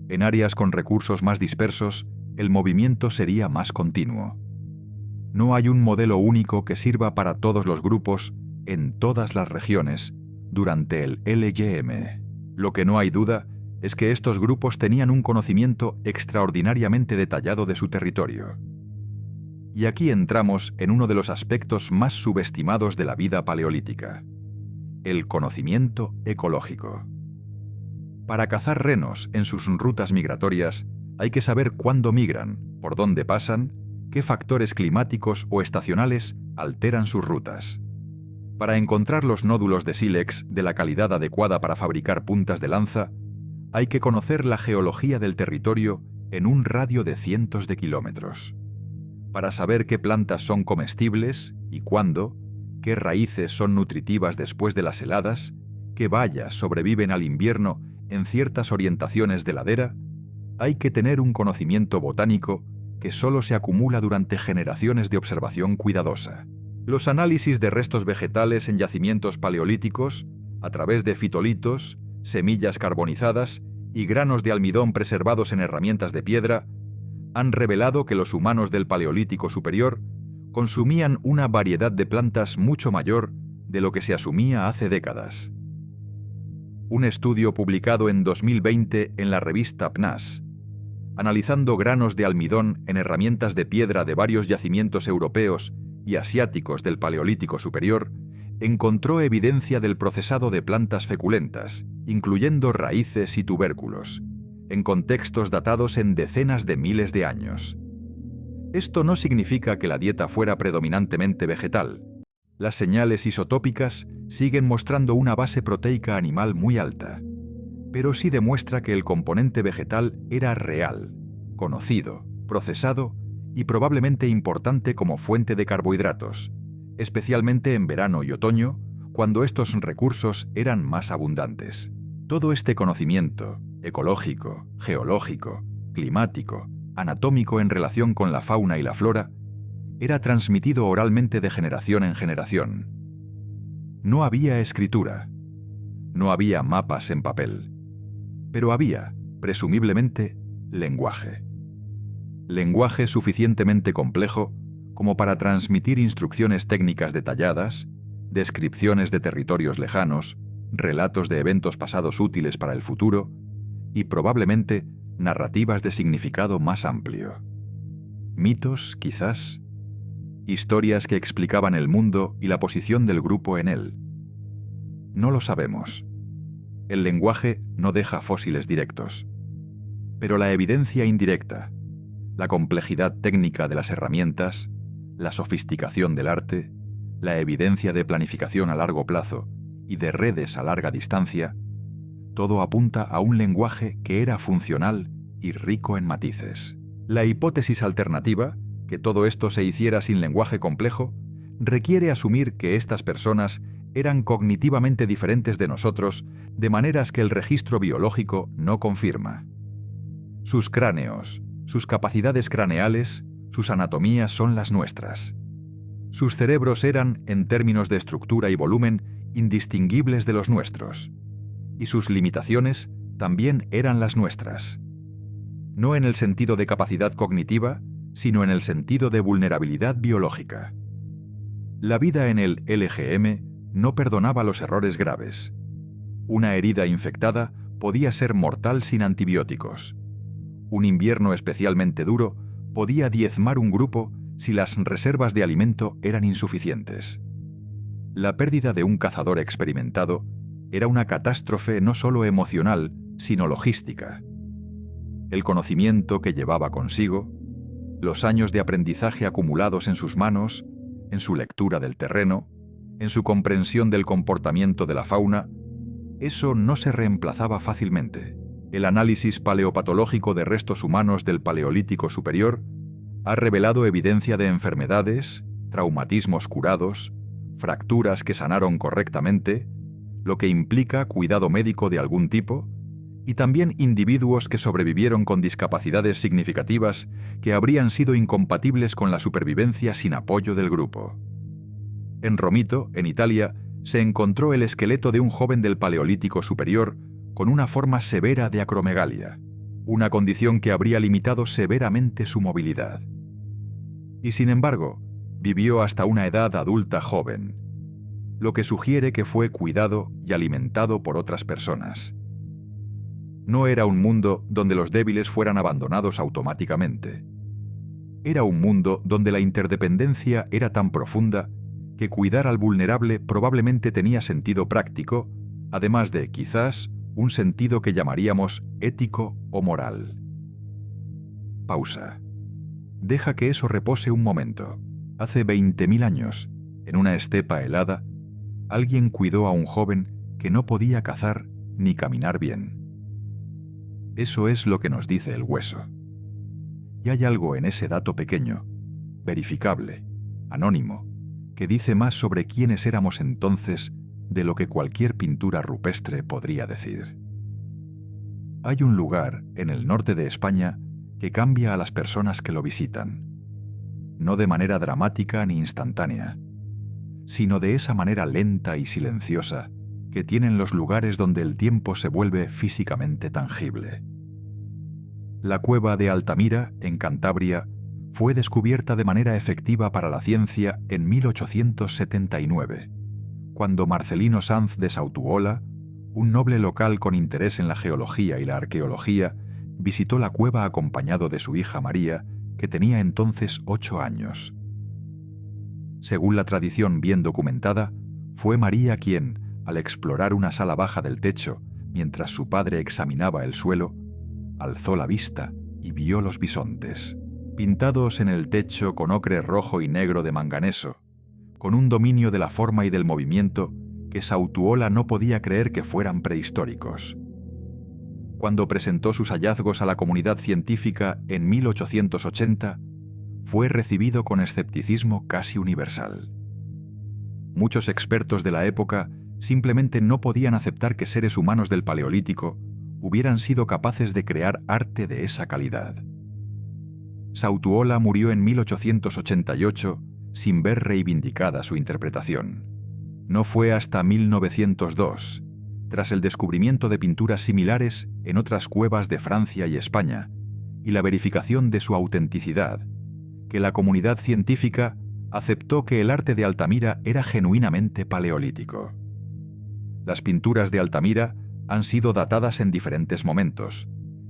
En áreas con recursos más dispersos, el movimiento sería más continuo. No hay un modelo único que sirva para todos los grupos en todas las regiones durante el LYM. Lo que no hay duda es que estos grupos tenían un conocimiento extraordinariamente detallado de su territorio. Y aquí entramos en uno de los aspectos más subestimados de la vida paleolítica: el conocimiento ecológico. Para cazar renos en sus rutas migratorias, hay que saber cuándo migran, por dónde pasan, qué factores climáticos o estacionales alteran sus rutas. Para encontrar los nódulos de sílex de la calidad adecuada para fabricar puntas de lanza, hay que conocer la geología del territorio en un radio de cientos de kilómetros. Para saber qué plantas son comestibles y cuándo, qué raíces son nutritivas después de las heladas, qué bayas sobreviven al invierno en ciertas orientaciones de ladera, hay que tener un conocimiento botánico que solo se acumula durante generaciones de observación cuidadosa. Los análisis de restos vegetales en yacimientos paleolíticos, a través de fitolitos, semillas carbonizadas y granos de almidón preservados en herramientas de piedra, han revelado que los humanos del Paleolítico Superior consumían una variedad de plantas mucho mayor de lo que se asumía hace décadas. Un estudio publicado en 2020 en la revista PNAS, analizando granos de almidón en herramientas de piedra de varios yacimientos europeos y asiáticos del Paleolítico Superior, encontró evidencia del procesado de plantas feculentas, incluyendo raíces y tubérculos, en contextos datados en decenas de miles de años. Esto no significa que la dieta fuera predominantemente vegetal. Las señales isotópicas siguen mostrando una base proteica animal muy alta, pero sí demuestra que el componente vegetal era real, conocido, procesado y probablemente importante como fuente de carbohidratos, especialmente en verano y otoño, cuando estos recursos eran más abundantes. Todo este conocimiento, ecológico, geológico, climático, anatómico en relación con la fauna y la flora, era transmitido oralmente de generación en generación. No había escritura, no había mapas en papel, pero había, presumiblemente, lenguaje. Lenguaje suficientemente complejo como para transmitir instrucciones técnicas detalladas, descripciones de territorios lejanos, relatos de eventos pasados útiles para el futuro y probablemente narrativas de significado más amplio. Mitos, quizás. Historias que explicaban el mundo y la posición del grupo en él. No lo sabemos. El lenguaje no deja fósiles directos. Pero la evidencia indirecta, la complejidad técnica de las herramientas, la sofisticación del arte, la evidencia de planificación a largo plazo y de redes a larga distancia, todo apunta a un lenguaje que era funcional y rico en matices. La hipótesis alternativa, que todo esto se hiciera sin lenguaje complejo, requiere asumir que estas personas eran cognitivamente diferentes de nosotros de maneras que el registro biológico no confirma. Sus cráneos, sus capacidades craneales, sus anatomías son las nuestras. Sus cerebros eran, en términos de estructura y volumen, indistinguibles de los nuestros. Y sus limitaciones también eran las nuestras. No en el sentido de capacidad cognitiva, sino en el sentido de vulnerabilidad biológica. La vida en el LGM no perdonaba los errores graves. Una herida infectada podía ser mortal sin antibióticos. Un invierno especialmente duro podía diezmar un grupo si las reservas de alimento eran insuficientes. La pérdida de un cazador experimentado era una catástrofe no solo emocional, sino logística. El conocimiento que llevaba consigo, los años de aprendizaje acumulados en sus manos, en su lectura del terreno, en su comprensión del comportamiento de la fauna, eso no se reemplazaba fácilmente. El análisis paleopatológico de restos humanos del Paleolítico Superior ha revelado evidencia de enfermedades, traumatismos curados, fracturas que sanaron correctamente, lo que implica cuidado médico de algún tipo, y también individuos que sobrevivieron con discapacidades significativas que habrían sido incompatibles con la supervivencia sin apoyo del grupo. En Romito, en Italia, se encontró el esqueleto de un joven del Paleolítico Superior con una forma severa de acromegalia, una condición que habría limitado severamente su movilidad. Y sin embargo, vivió hasta una edad adulta joven, lo que sugiere que fue cuidado y alimentado por otras personas. No era un mundo donde los débiles fueran abandonados automáticamente. Era un mundo donde la interdependencia era tan profunda que cuidar al vulnerable probablemente tenía sentido práctico, además de, quizás, un sentido que llamaríamos ético o moral. Pausa. Deja que eso repose un momento. Hace 20.000 años, en una estepa helada, alguien cuidó a un joven que no podía cazar ni caminar bien. Eso es lo que nos dice el hueso. Y hay algo en ese dato pequeño, verificable, anónimo, que dice más sobre quiénes éramos entonces de lo que cualquier pintura rupestre podría decir. Hay un lugar en el norte de España que cambia a las personas que lo visitan, no de manera dramática ni instantánea, sino de esa manera lenta y silenciosa que tienen los lugares donde el tiempo se vuelve físicamente tangible. La cueva de Altamira, en Cantabria, fue descubierta de manera efectiva para la ciencia en 1879, cuando Marcelino Sanz de Sautuola, un noble local con interés en la geología y la arqueología, visitó la cueva acompañado de su hija María, que tenía entonces 8 años. Según la tradición bien documentada, fue María quien, al explorar una sala baja del techo, mientras su padre examinaba el suelo, alzó la vista y vio los bisontes, pintados en el techo con ocre rojo y negro de manganeso, con un dominio de la forma y del movimiento que Sautuola no podía creer que fueran prehistóricos. cuando presentó sus hallazgos a la comunidad científica en 1880, fue recibido con escepticismo casi universal. Muchos expertos de la época simplemente no podían aceptar que seres humanos del Paleolítico hubieran sido capaces de crear arte de esa calidad. Sautuola murió en 1888 sin ver reivindicada su interpretación. No fue hasta 1902, tras el descubrimiento de pinturas similares en otras cuevas de Francia y España y la verificación de su autenticidad, que la comunidad científica aceptó que el arte de Altamira era genuinamente paleolítico. Las pinturas de Altamira han sido datadas en diferentes momentos,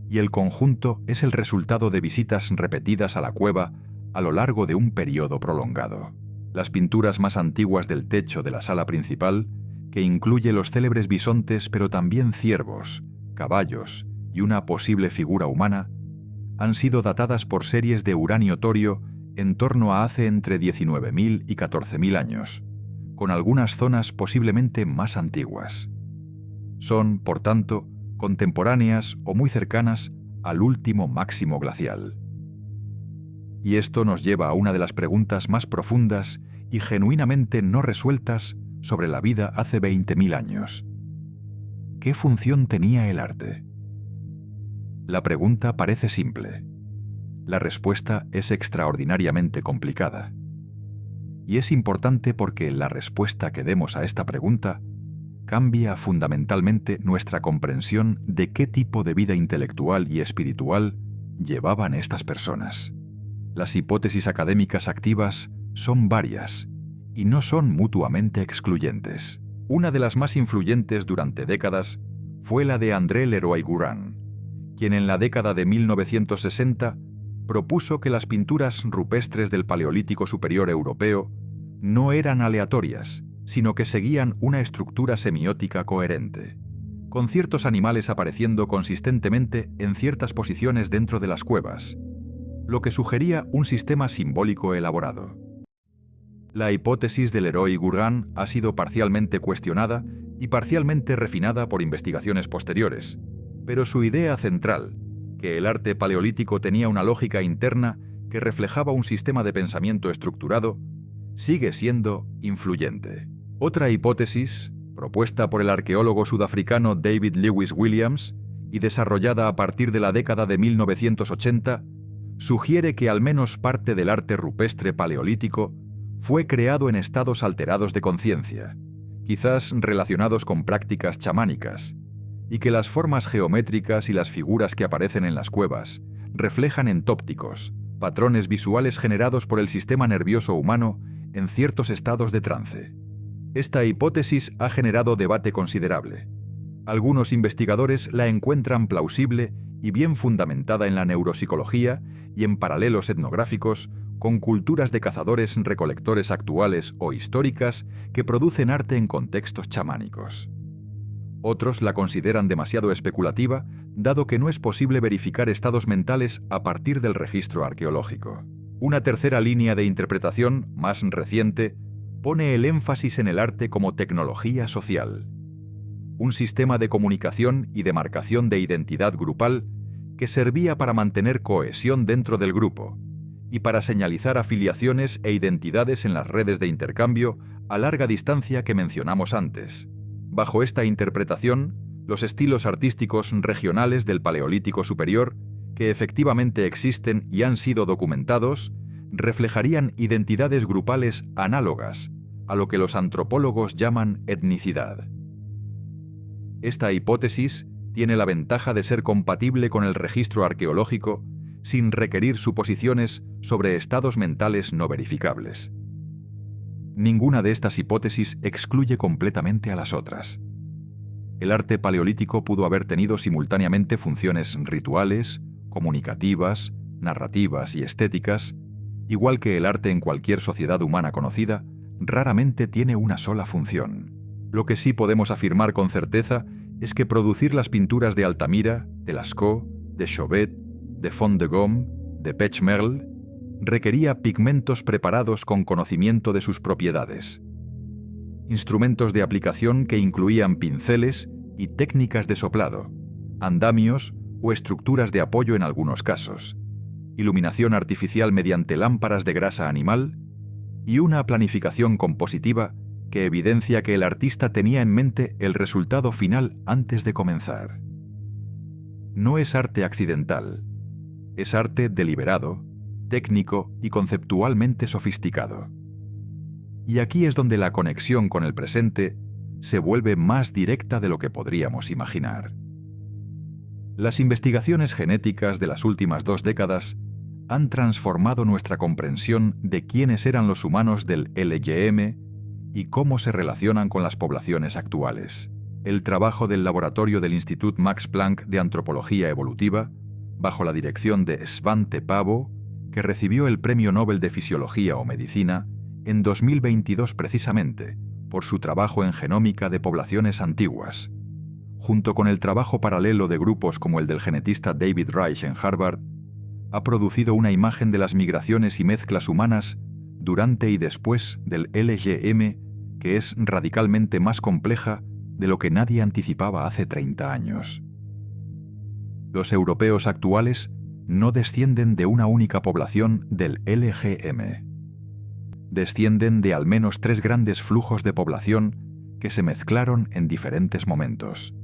y el conjunto es el resultado de visitas repetidas a la cueva a lo largo de un periodo prolongado. Las pinturas más antiguas del techo de la sala principal, que incluye los célebres bisontes pero también ciervos, caballos y una posible figura humana, han sido datadas por series de uranio-torio en torno a hace entre 19.000 y 14.000 años, con algunas zonas posiblemente más antiguas. Son, por tanto, contemporáneas o muy cercanas al último máximo glacial. Y esto nos lleva a una de las preguntas más profundas y genuinamente no resueltas sobre la vida hace 20.000 años. ¿Qué función tenía el arte? La pregunta parece simple. La respuesta es extraordinariamente complicada. Y es importante porque la respuesta que demos a esta pregunta cambia fundamentalmente nuestra comprensión de qué tipo de vida intelectual y espiritual llevaban estas personas. Las hipótesis académicas activas son varias y no son mutuamente excluyentes. Una de las más influyentes durante décadas fue la de André Leroi-Gourhan, quien en la década de 1960 propuso que las pinturas rupestres del Paleolítico Superior Europeo no eran aleatorias, sino que seguían una estructura semiótica coherente, con ciertos animales apareciendo consistentemente en ciertas posiciones dentro de las cuevas, lo que sugería un sistema simbólico elaborado. La hipótesis de Leroi-Gourhan ha sido parcialmente cuestionada y parcialmente refinada por investigaciones posteriores, pero su idea central, que el arte paleolítico tenía una lógica interna que reflejaba un sistema de pensamiento estructurado, sigue siendo influyente. Otra hipótesis, propuesta por el arqueólogo sudafricano David Lewis Williams y desarrollada a partir de la década de 1980, sugiere que al menos parte del arte rupestre paleolítico fue creado en estados alterados de conciencia, quizás relacionados con prácticas chamánicas, y que las formas geométricas y las figuras que aparecen en las cuevas reflejan entópticos, patrones visuales generados por el sistema nervioso humano en ciertos estados de trance. Esta hipótesis ha generado debate considerable. Algunos investigadores la encuentran plausible y bien fundamentada en la neuropsicología y en paralelos etnográficos con culturas de cazadores-recolectores actuales o históricas que producen arte en contextos chamánicos. Otros la consideran demasiado especulativa, dado que no es posible verificar estados mentales a partir del registro arqueológico. Una tercera línea de interpretación, más reciente, pone el énfasis en el arte como tecnología social, un sistema de comunicación y de marcación de identidad grupal que servía para mantener cohesión dentro del grupo y para señalizar afiliaciones e identidades en las redes de intercambio a larga distancia que mencionamos antes. Bajo esta interpretación, los estilos artísticos regionales del Paleolítico Superior, que efectivamente existen y han sido documentados, reflejarían identidades grupales análogas a lo que los antropólogos llaman etnicidad. Esta hipótesis tiene la ventaja de ser compatible con el registro arqueológico sin requerir suposiciones sobre estados mentales no verificables. Ninguna de estas hipótesis excluye completamente a las otras. El arte paleolítico pudo haber tenido simultáneamente funciones rituales, comunicativas, narrativas y estéticas, igual que el arte en cualquier sociedad humana conocida, raramente tiene una sola función. Lo que sí podemos afirmar con certeza es que producir las pinturas de Altamira, de Lascaux, de Chauvet, de Font de Gaume, de Pechmerle, requería pigmentos preparados con conocimiento de sus propiedades, instrumentos de aplicación que incluían pinceles y técnicas de soplado, andamios o estructuras de apoyo en algunos casos, iluminación artificial mediante lámparas de grasa animal y una planificación compositiva que evidencia que el artista tenía en mente el resultado final antes de comenzar. No es arte accidental, es arte deliberado, técnico y conceptualmente sofisticado. Y aquí es donde la conexión con el presente se vuelve más directa de lo que podríamos imaginar. Las investigaciones genéticas de las últimas 2 décadas han transformado nuestra comprensión de quiénes eran los humanos del LGM y cómo se relacionan con las poblaciones actuales. El trabajo del laboratorio del Institut Max Planck de Antropología Evolutiva, bajo la dirección de Svante Pääbo, que recibió el Premio Nobel de Fisiología o Medicina en 2022 precisamente por su trabajo en genómica de poblaciones antiguas, junto con el trabajo paralelo de grupos como el del genetista David Reich en Harvard, ha producido una imagen de las migraciones y mezclas humanas durante y después del LGM que es radicalmente más compleja de lo que nadie anticipaba hace 30 años. Los europeos actuales no descienden de una única población del LGM. Descienden de al menos 3 grandes flujos de población que se mezclaron en diferentes momentos.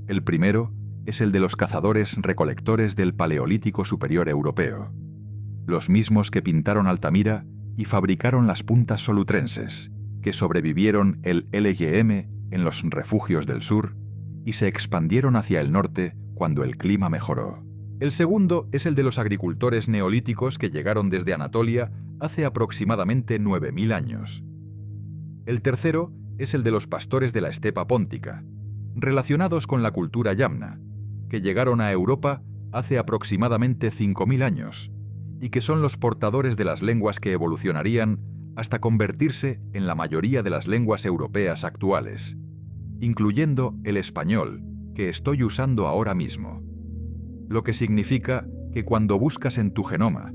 El primero es el de los cazadores-recolectores del Paleolítico Superior Europeo, los mismos que pintaron Altamira y fabricaron las puntas solutrenses, que sobrevivieron el LGM en los refugios del sur y se expandieron hacia el norte cuando el clima mejoró. El segundo es el de los agricultores neolíticos que llegaron desde Anatolia hace aproximadamente 9.000 años. El tercero es el de los pastores de la estepa póntica, relacionados con la cultura yamna, que llegaron a Europa hace aproximadamente 5.000 años y que son los portadores de las lenguas que evolucionarían hasta convertirse en la mayoría de las lenguas europeas actuales, incluyendo el español que estoy usando ahora mismo. Lo que significa que cuando buscas en tu genoma,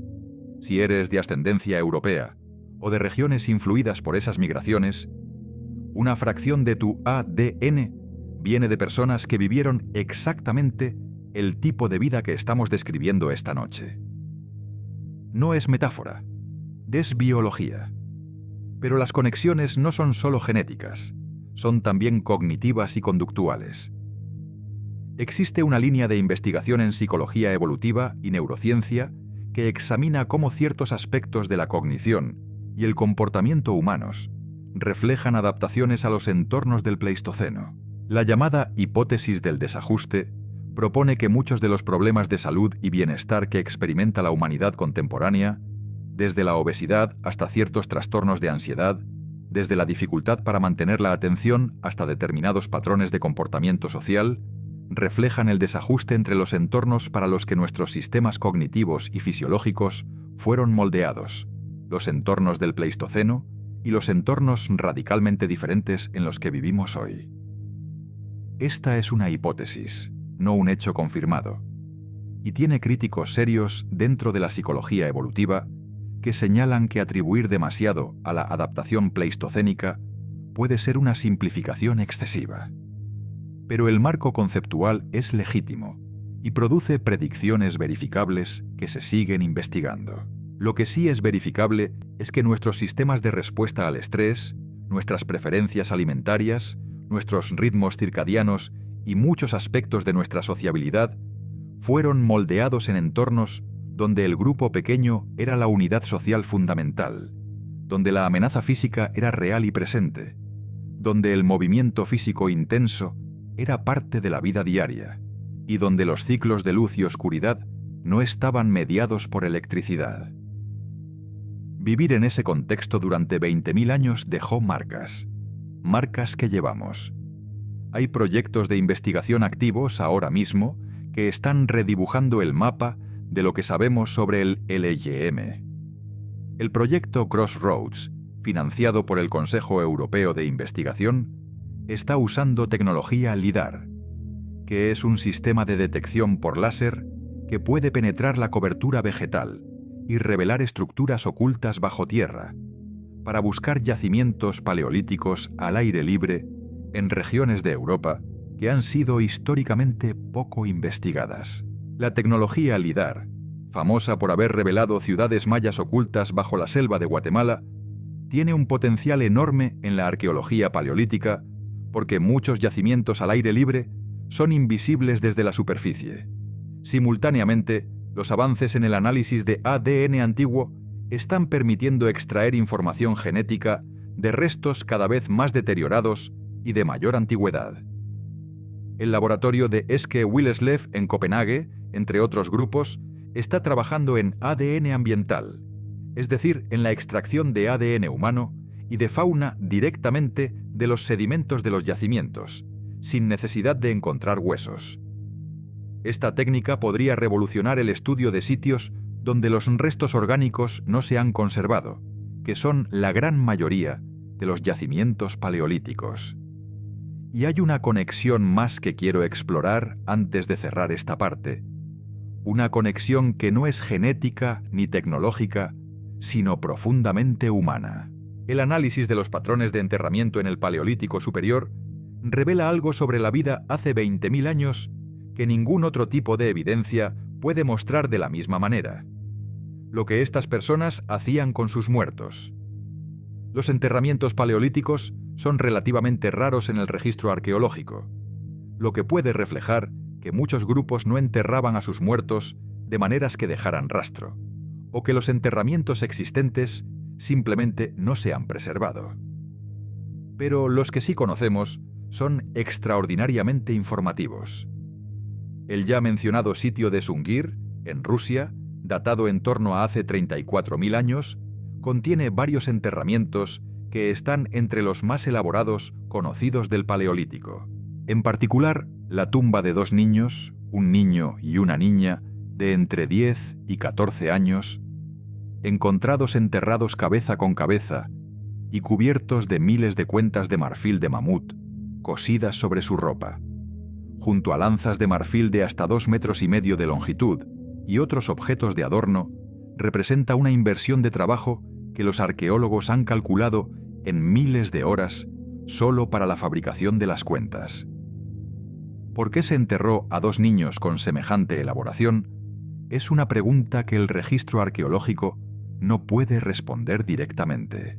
si eres de ascendencia europea o de regiones influidas por esas migraciones, una fracción de tu ADN viene de personas que vivieron exactamente el tipo de vida que estamos describiendo esta noche. No es metáfora, es biología. Pero las conexiones no son solo genéticas, son también cognitivas y conductuales. Existe una línea de investigación en psicología evolutiva y neurociencia que examina cómo ciertos aspectos de la cognición y el comportamiento humanos reflejan adaptaciones a los entornos del Pleistoceno. La llamada hipótesis del desajuste propone que muchos de los problemas de salud y bienestar que experimenta la humanidad contemporánea, desde la obesidad hasta ciertos trastornos de ansiedad, desde la dificultad para mantener la atención hasta determinados patrones de comportamiento social, reflejan el desajuste entre los entornos para los que nuestros sistemas cognitivos y fisiológicos fueron moldeados, los entornos del Pleistoceno y los entornos radicalmente diferentes en los que vivimos hoy. Esta es una hipótesis, no un hecho confirmado, y tiene críticos serios dentro de la psicología evolutiva que señalan que atribuir demasiado a la adaptación pleistocénica puede ser una simplificación excesiva. Pero el marco conceptual es legítimo y produce predicciones verificables que se siguen investigando. Lo que sí es verificable es que nuestros sistemas de respuesta al estrés, nuestras preferencias alimentarias, nuestros ritmos circadianos y muchos aspectos de nuestra sociabilidad fueron moldeados en entornos donde el grupo pequeño era la unidad social fundamental, donde la amenaza física era real y presente, donde el movimiento físico intenso era parte de la vida diaria y donde los ciclos de luz y oscuridad no estaban mediados por electricidad. Vivir en ese contexto durante 20.000 años dejó marcas que llevamos. Hay proyectos de investigación activos ahora mismo que están redibujando el mapa de lo que sabemos sobre el LGM. El proyecto Crossroads, financiado por el Consejo Europeo de Investigación, está usando tecnología LIDAR, que es un sistema de detección por láser que puede penetrar la cobertura vegetal y revelar estructuras ocultas bajo tierra, para buscar yacimientos paleolíticos al aire libre en regiones de Europa que han sido históricamente poco investigadas. La tecnología LIDAR, famosa por haber revelado ciudades mayas ocultas bajo la selva de Guatemala, tiene un potencial enorme en la arqueología paleolítica porque muchos yacimientos al aire libre son invisibles desde la superficie. Simultáneamente, los avances en el análisis de ADN antiguo están permitiendo extraer información genética de restos cada vez más deteriorados y de mayor antigüedad. El laboratorio de Eske Willerslev en Copenhague, entre otros grupos, está trabajando en ADN ambiental, es decir, en la extracción de ADN humano y de fauna directamente de los sedimentos de los yacimientos, sin necesidad de encontrar huesos. Esta técnica podría revolucionar el estudio de sitios donde los restos orgánicos no se han conservado, que son la gran mayoría de los yacimientos paleolíticos. Y hay una conexión más que quiero explorar antes de cerrar esta parte. Una conexión que no es genética ni tecnológica, sino profundamente humana. El análisis de los patrones de enterramiento en el Paleolítico Superior revela algo sobre la vida hace 20.000 años que ningún otro tipo de evidencia puede mostrar de la misma manera. Lo que estas personas hacían con sus muertos. Los enterramientos paleolíticos son relativamente raros en el registro arqueológico, lo que puede reflejar que muchos grupos no enterraban a sus muertos de maneras que dejaran rastro, o que los enterramientos existentes simplemente no se han preservado. Pero los que sí conocemos son extraordinariamente informativos. El ya mencionado sitio de Sungir, en Rusia, datado en torno a hace 34.000 años, contiene varios enterramientos que están entre los más elaborados conocidos del Paleolítico. En particular, la tumba de 2 niños, un niño y una niña, de entre 10 y 14 años, encontrados enterrados cabeza con cabeza y cubiertos de miles de cuentas de marfil de mamut, cosidas sobre su ropa, junto a lanzas de marfil de hasta 2,5 metros de longitud y otros objetos de adorno, representa una inversión de trabajo que los arqueólogos han calculado en miles de horas solo para la fabricación de las cuentas. ¿Por qué se enterró a 2 niños con semejante elaboración? Es una pregunta que el registro arqueológico no puede responder directamente.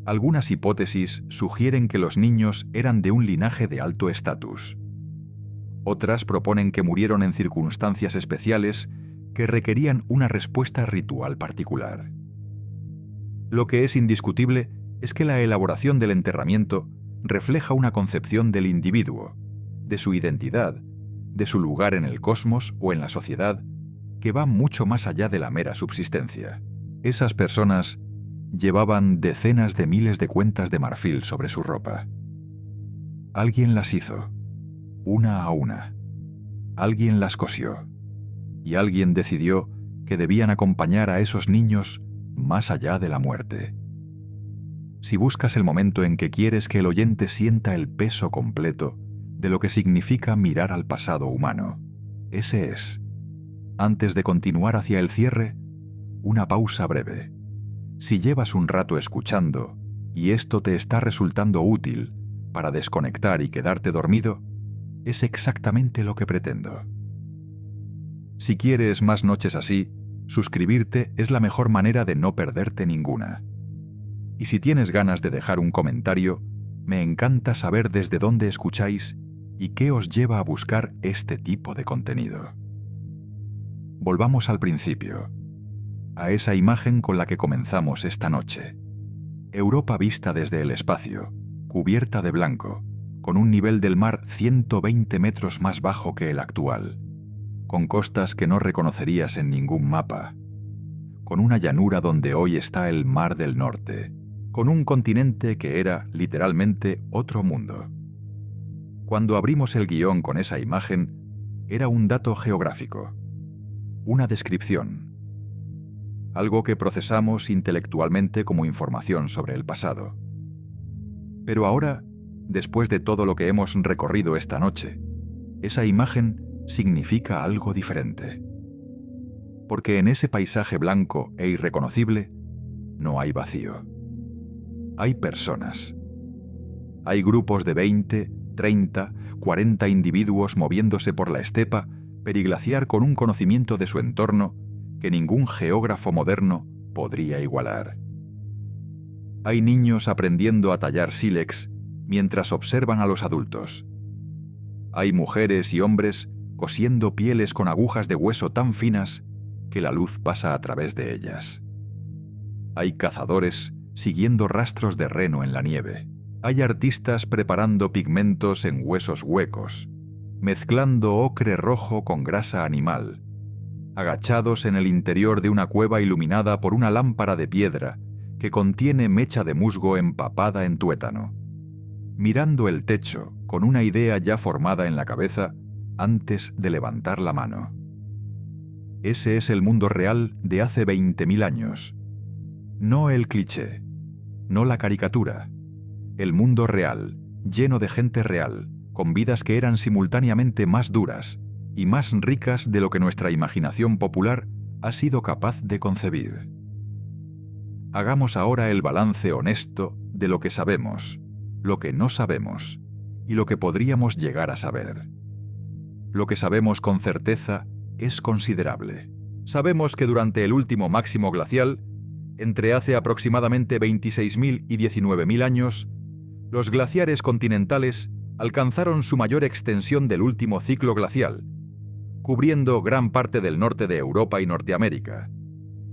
Algunas hipótesis sugieren que los niños eran de un linaje de alto estatus. Otras proponen que murieron en circunstancias especiales que requerían una respuesta ritual particular. Lo que es indiscutible es que la elaboración del enterramiento refleja una concepción del individuo, de su identidad, de su lugar en el cosmos o en la sociedad, que va mucho más allá de la mera subsistencia. Esas personas llevaban decenas de miles de cuentas de marfil sobre su ropa. Alguien las hizo, una a una. Alguien las cosió. Y alguien decidió que debían acompañar a esos niños más allá de la muerte. Si buscas el momento en que quieres que el oyente sienta el peso completo de lo que significa mirar al pasado humano, ese es, antes de continuar hacia el cierre, una pausa breve. Si llevas un rato escuchando y esto te está resultando útil para desconectar y quedarte dormido, es exactamente lo que pretendo. Si quieres más noches así, suscribirte es la mejor manera de no perderte ninguna. Y si tienes ganas de dejar un comentario, me encanta saber desde dónde escucháis y qué os lleva a buscar este tipo de contenido. Volvamos al principio, a esa imagen con la que comenzamos esta noche. Europa vista desde el espacio, cubierta de blanco, con un nivel del mar 120 metros más bajo que el actual, con costas que no reconocerías en ningún mapa, con una llanura donde hoy está el Mar del Norte, con un continente que era, literalmente, otro mundo. Cuando abrimos el guión con esa imagen, era un dato geográfico, una descripción, algo que procesamos intelectualmente como información sobre el pasado. Pero ahora, después de todo lo que hemos recorrido esta noche, esa imagen significa algo diferente. Porque en ese paisaje blanco e irreconocible no hay vacío. Hay personas. Hay grupos de 20, 30 40 individuos moviéndose por la estepa periglaciar con un conocimiento de su entorno que ningún geógrafo moderno podría igualar. Hay niños aprendiendo a tallar sílex mientras observan a los adultos. Hay mujeres y hombres cosiendo pieles con agujas de hueso tan finas que la luz pasa a través de ellas. Hay cazadores siguiendo rastros de reno en la nieve. Hay artistas preparando pigmentos en huesos huecos, mezclando ocre rojo con grasa animal, agachados en el interior de una cueva iluminada por una lámpara de piedra que contiene mecha de musgo empapada en tuétano, mirando el techo con una idea ya formada en la cabeza antes de levantar la mano. Ese es el mundo real de hace 20.000 años. No el cliché, no la caricatura. El mundo real, lleno de gente real, con vidas que eran simultáneamente más duras y más ricas de lo que nuestra imaginación popular ha sido capaz de concebir. Hagamos ahora el balance honesto de lo que sabemos, lo que no sabemos y lo que podríamos llegar a saber. Lo que sabemos con certeza es considerable. Sabemos que durante el último máximo glacial, entre hace aproximadamente 26.000 y 19.000 años, los glaciares continentales alcanzaron su mayor extensión del último ciclo glacial, cubriendo gran parte del norte de Europa y Norteamérica,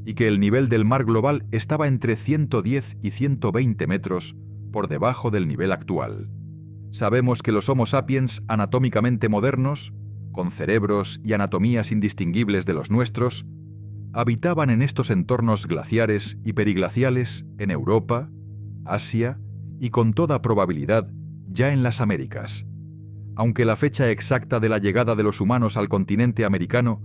y que el nivel del mar global estaba entre 110 y 120 metros por debajo del nivel actual. Sabemos que los Homo sapiens anatómicamente modernos, con cerebros y anatomías indistinguibles de los nuestros, habitaban en estos entornos glaciares y periglaciales en Europa, Asia y con toda probabilidad ya en las Américas, aunque la fecha exacta de la llegada de los humanos al continente americano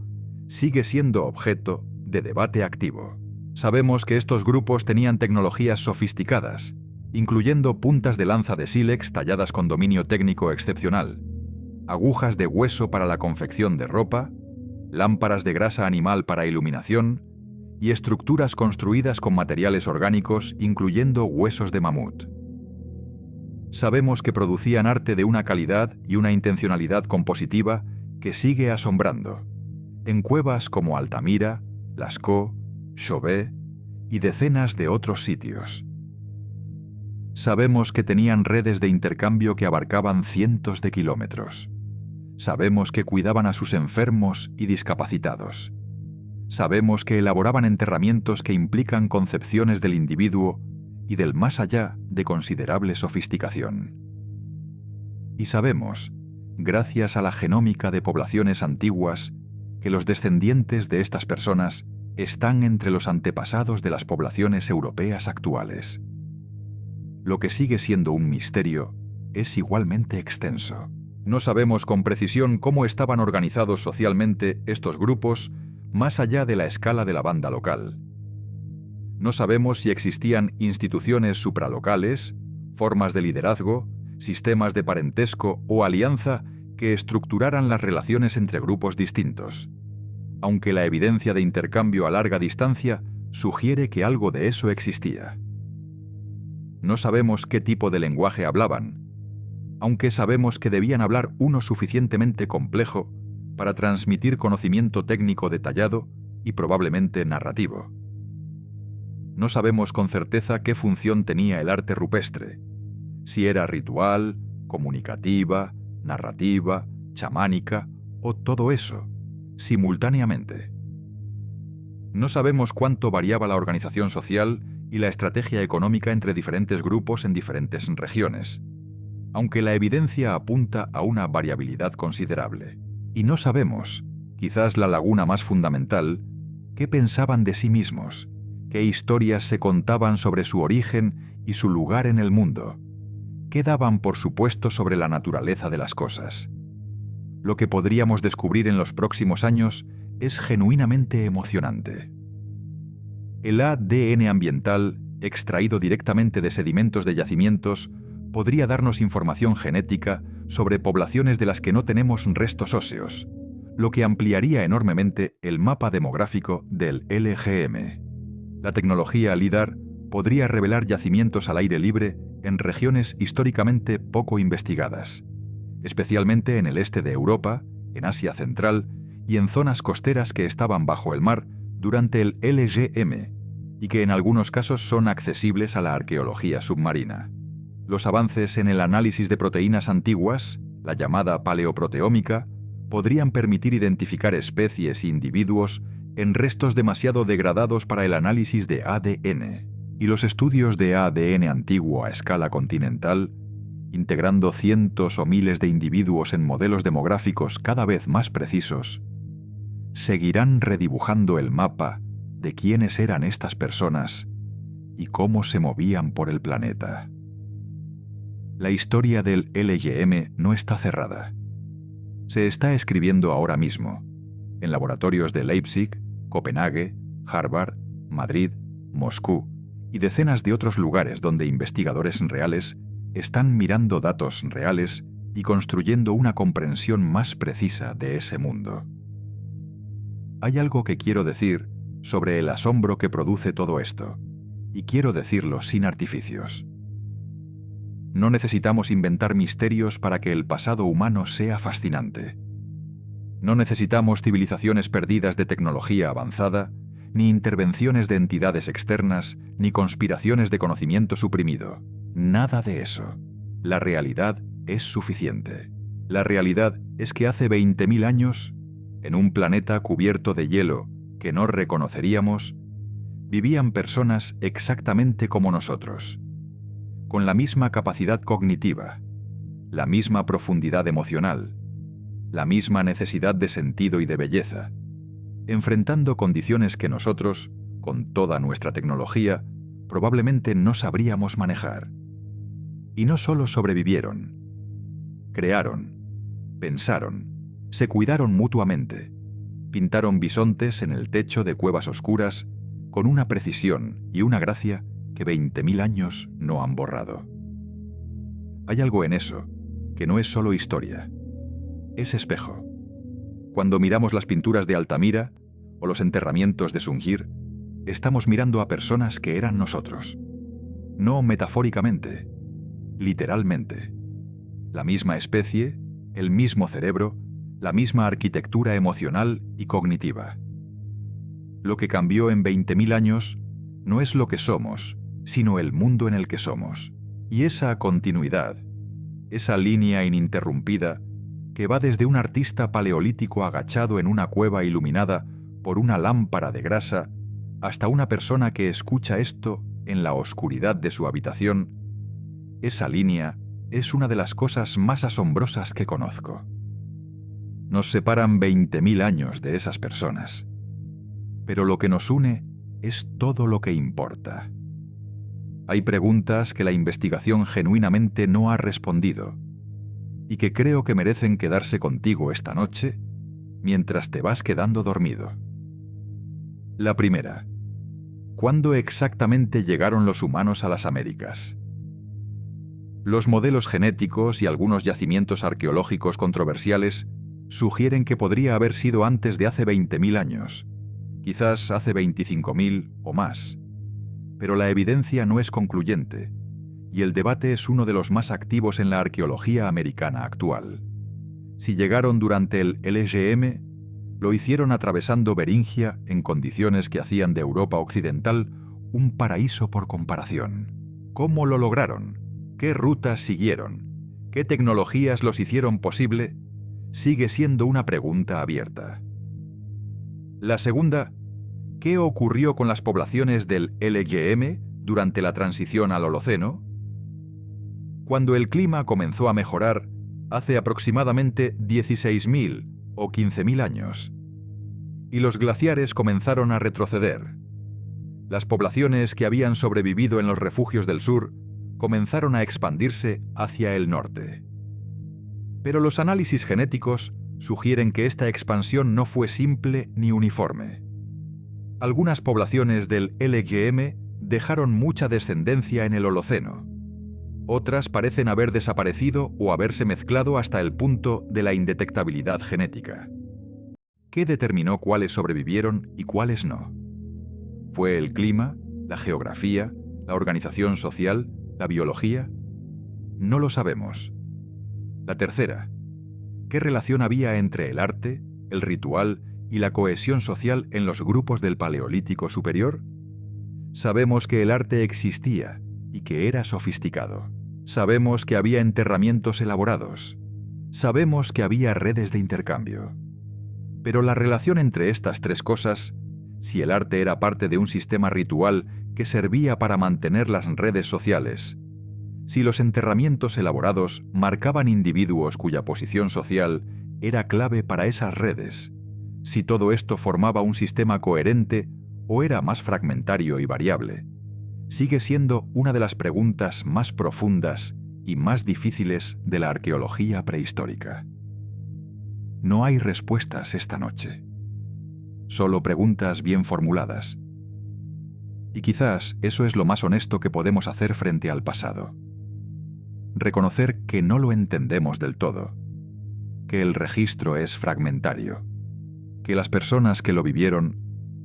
sigue siendo objeto de debate activo. Sabemos que estos grupos tenían tecnologías sofisticadas, incluyendo puntas de lanza de sílex talladas con dominio técnico excepcional, agujas de hueso para la confección de ropa, lámparas de grasa animal para iluminación y estructuras construidas con materiales orgánicos, incluyendo huesos de mamut. Sabemos que producían arte de una calidad y una intencionalidad compositiva que sigue asombrando, en cuevas como Altamira, Lascaux, Chauvet y decenas de otros sitios. Sabemos que tenían redes de intercambio que abarcaban cientos de kilómetros. Sabemos que cuidaban a sus enfermos y discapacitados. Sabemos que elaboraban enterramientos que implican concepciones del individuo y del más allá de considerable sofisticación. Y sabemos, gracias a la genómica de poblaciones antiguas, que los descendientes de estas personas están entre los antepasados de las poblaciones europeas actuales. Lo que sigue siendo un misterio es igualmente extenso. No sabemos con precisión cómo estaban organizados socialmente estos grupos más allá de la escala de la banda local. No sabemos si existían instituciones supralocales, formas de liderazgo, sistemas de parentesco o alianza que estructuraran las relaciones entre grupos distintos, aunque la evidencia de intercambio a larga distancia sugiere que algo de eso existía. No sabemos qué tipo de lenguaje hablaban, aunque sabemos que debían hablar uno suficientemente complejo para transmitir conocimiento técnico detallado y probablemente narrativo. No sabemos con certeza qué función tenía el arte rupestre, si era ritual, comunicativa, narrativa, chamánica o todo eso, simultáneamente. No sabemos cuánto variaba la organización social y la estrategia económica entre diferentes grupos en diferentes regiones, aunque la evidencia apunta a una variabilidad considerable. Y no sabemos, quizás la laguna más fundamental, qué pensaban de sí mismos, qué historias se contaban sobre su origen y su lugar en el mundo, qué daban por supuesto sobre la naturaleza de las cosas. Lo que podríamos descubrir en los próximos años es genuinamente emocionante. El ADN ambiental, extraído directamente de sedimentos de yacimientos, podría darnos información genética sobre poblaciones de las que no tenemos restos óseos, lo que ampliaría enormemente el mapa demográfico del LGM. La tecnología LIDAR podría revelar yacimientos al aire libre en regiones históricamente poco investigadas, especialmente en el este de Europa, en Asia Central y en zonas costeras que estaban bajo el mar durante el LGM y que en algunos casos son accesibles a la arqueología submarina. Los avances en el análisis de proteínas antiguas, la llamada paleoproteómica, podrían permitir identificar especies e individuos en restos demasiado degradados para el análisis de ADN, y los estudios de ADN antiguo a escala continental, integrando cientos o miles de individuos en modelos demográficos cada vez más precisos, seguirán redibujando el mapa de quiénes eran estas personas y cómo se movían por el planeta. La historia del LGM no está cerrada. Se está escribiendo ahora mismo, en laboratorios de Leipzig, Copenhague, Harvard, Madrid, Moscú y decenas de otros lugares donde investigadores reales están mirando datos reales y construyendo una comprensión más precisa de ese mundo. Hay algo que quiero decir sobre el asombro que produce todo esto, y quiero decirlo sin artificios. No necesitamos inventar misterios para que el pasado humano sea fascinante. No necesitamos civilizaciones perdidas de tecnología avanzada, ni intervenciones de entidades externas, ni conspiraciones de conocimiento suprimido. Nada de eso. La realidad es suficiente. La realidad es que hace 20.000 años, en un planeta cubierto de hielo que no reconoceríamos, vivían personas exactamente como nosotros, con la misma capacidad cognitiva, la misma profundidad emocional, la misma necesidad de sentido y de belleza, enfrentando condiciones que nosotros, con toda nuestra tecnología, probablemente no sabríamos manejar. Y no solo sobrevivieron, crearon, pensaron, se cuidaron mutuamente, pintaron bisontes en el techo de cuevas oscuras con una precisión y una gracia que 20.000 años no han borrado. Hay algo en eso que no es solo historia, es espejo. Cuando miramos las pinturas de Altamira o los enterramientos de Sungir, estamos mirando a personas que eran nosotros. No metafóricamente, literalmente. La misma especie, el mismo cerebro, la misma arquitectura emocional y cognitiva. Lo que cambió en 20.000 años no es lo que somos, sino el mundo en el que somos. Y esa continuidad, esa línea ininterrumpida que va desde un artista paleolítico agachado en una cueva iluminada por una lámpara de grasa hasta una persona que escucha esto en la oscuridad de su habitación, esa línea es una de las cosas más asombrosas que conozco. Nos separan 20.000 años de esas personas, pero lo que nos une es todo lo que importa. Hay preguntas que la investigación genuinamente no ha respondido y que creo que merecen quedarse contigo esta noche mientras te vas quedando dormido. La primera: ¿cuándo exactamente llegaron los humanos a las Américas? Los modelos genéticos y algunos yacimientos arqueológicos controversiales sugieren que podría haber sido antes de hace 20.000 años, quizás hace 25.000 o más. Pero la evidencia no es concluyente, y el debate es uno de los más activos en la arqueología americana actual. Si llegaron durante el LGM, lo hicieron atravesando Beringia en condiciones que hacían de Europa occidental un paraíso por comparación. ¿Cómo lo lograron? ¿Qué rutas siguieron? ¿Qué tecnologías los hicieron posible? Sigue siendo una pregunta abierta. La segunda: ¿qué ocurrió con las poblaciones del LGM durante la transición al Holoceno? Cuando el clima comenzó a mejorar hace aproximadamente 16.000 o 15.000 años, y los glaciares comenzaron a retroceder, las poblaciones que habían sobrevivido en los refugios del sur comenzaron a expandirse hacia el norte. Pero los análisis genéticos sugieren que esta expansión no fue simple ni uniforme. Algunas poblaciones del LGM dejaron mucha descendencia en el Holoceno. Otras parecen haber desaparecido o haberse mezclado hasta el punto de la indetectabilidad genética. ¿Qué determinó cuáles sobrevivieron y cuáles no? ¿Fue el clima, la geografía, la organización social, la biología? No lo sabemos. La tercera: ¿Qué relación había entre el arte, el ritual y la cohesión social en los grupos del Paleolítico Superior? Sabemos que el arte existía y que era sofisticado. Sabemos que había enterramientos elaborados. Sabemos que había redes de intercambio. Pero la relación entre estas tres cosas, si el arte era parte de un sistema ritual que servía para mantener las redes sociales, si los enterramientos elaborados marcaban individuos cuya posición social era clave para esas redes, si todo esto formaba un sistema coherente o era más fragmentario y variable, sigue siendo una de las preguntas más profundas y más difíciles de la arqueología prehistórica. No hay respuestas esta noche, solo preguntas bien formuladas. Y quizás eso es lo más honesto que podemos hacer frente al pasado. Reconocer que no lo entendemos del todo, que el registro es fragmentario, que las personas que lo vivieron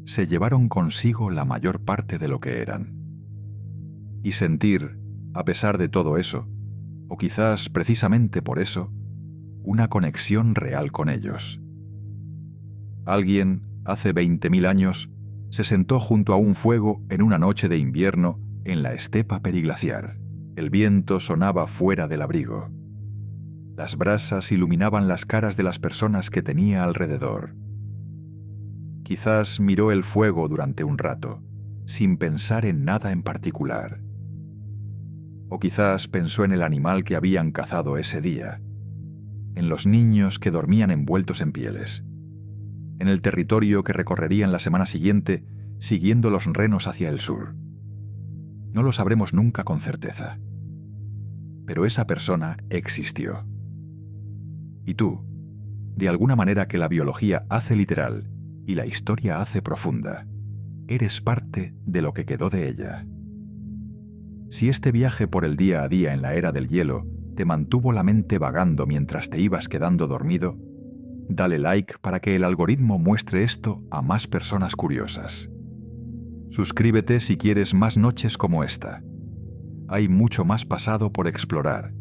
se llevaron consigo la mayor parte de lo que eran. Y sentir, a pesar de todo eso, o quizás precisamente por eso, una conexión real con ellos. Alguien, hace 20.000 años, se sentó junto a un fuego en una noche de invierno en la estepa periglaciar. El viento sonaba fuera del abrigo. Las brasas iluminaban las caras de las personas que tenía alrededor. Quizás miró el fuego durante un rato, sin pensar en nada en particular. O quizás pensó en el animal que habían cazado ese día, en los niños que dormían envueltos en pieles, en el territorio que recorrerían la semana siguiente siguiendo los renos hacia el sur. No lo sabremos nunca con certeza. Pero esa persona existió. Y tú, de alguna manera que la biología hace literal y la historia hace profunda, eres parte de lo que quedó de ella. Si este viaje por el día a día en la era del hielo te mantuvo la mente vagando mientras te ibas quedando dormido, dale like para que el algoritmo muestre esto a más personas curiosas. Suscríbete si quieres más noches como esta. Hay mucho más pasado por explorar,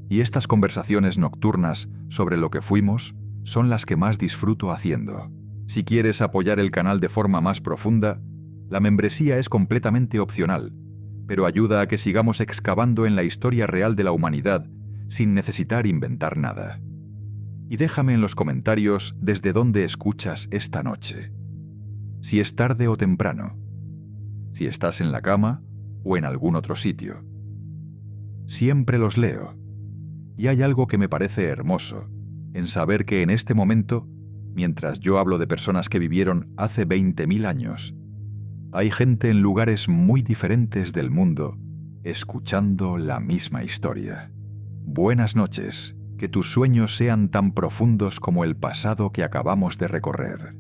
y estas conversaciones nocturnas sobre lo que fuimos son las que más disfruto haciendo. Si quieres apoyar el canal de forma más profunda, la membresía es completamente opcional, pero ayuda a que sigamos excavando en la historia real de la humanidad sin necesitar inventar nada. Y déjame en los comentarios desde dónde escuchas esta noche. Si es tarde o temprano, si estás en la cama o en algún otro sitio. Siempre los leo, y hay algo que me parece hermoso en saber que en este momento, mientras yo hablo de personas que vivieron hace 20.000 años, hay gente en lugares muy diferentes del mundo escuchando la misma historia. Buenas noches, que tus sueños sean tan profundos como el pasado que acabamos de recorrer.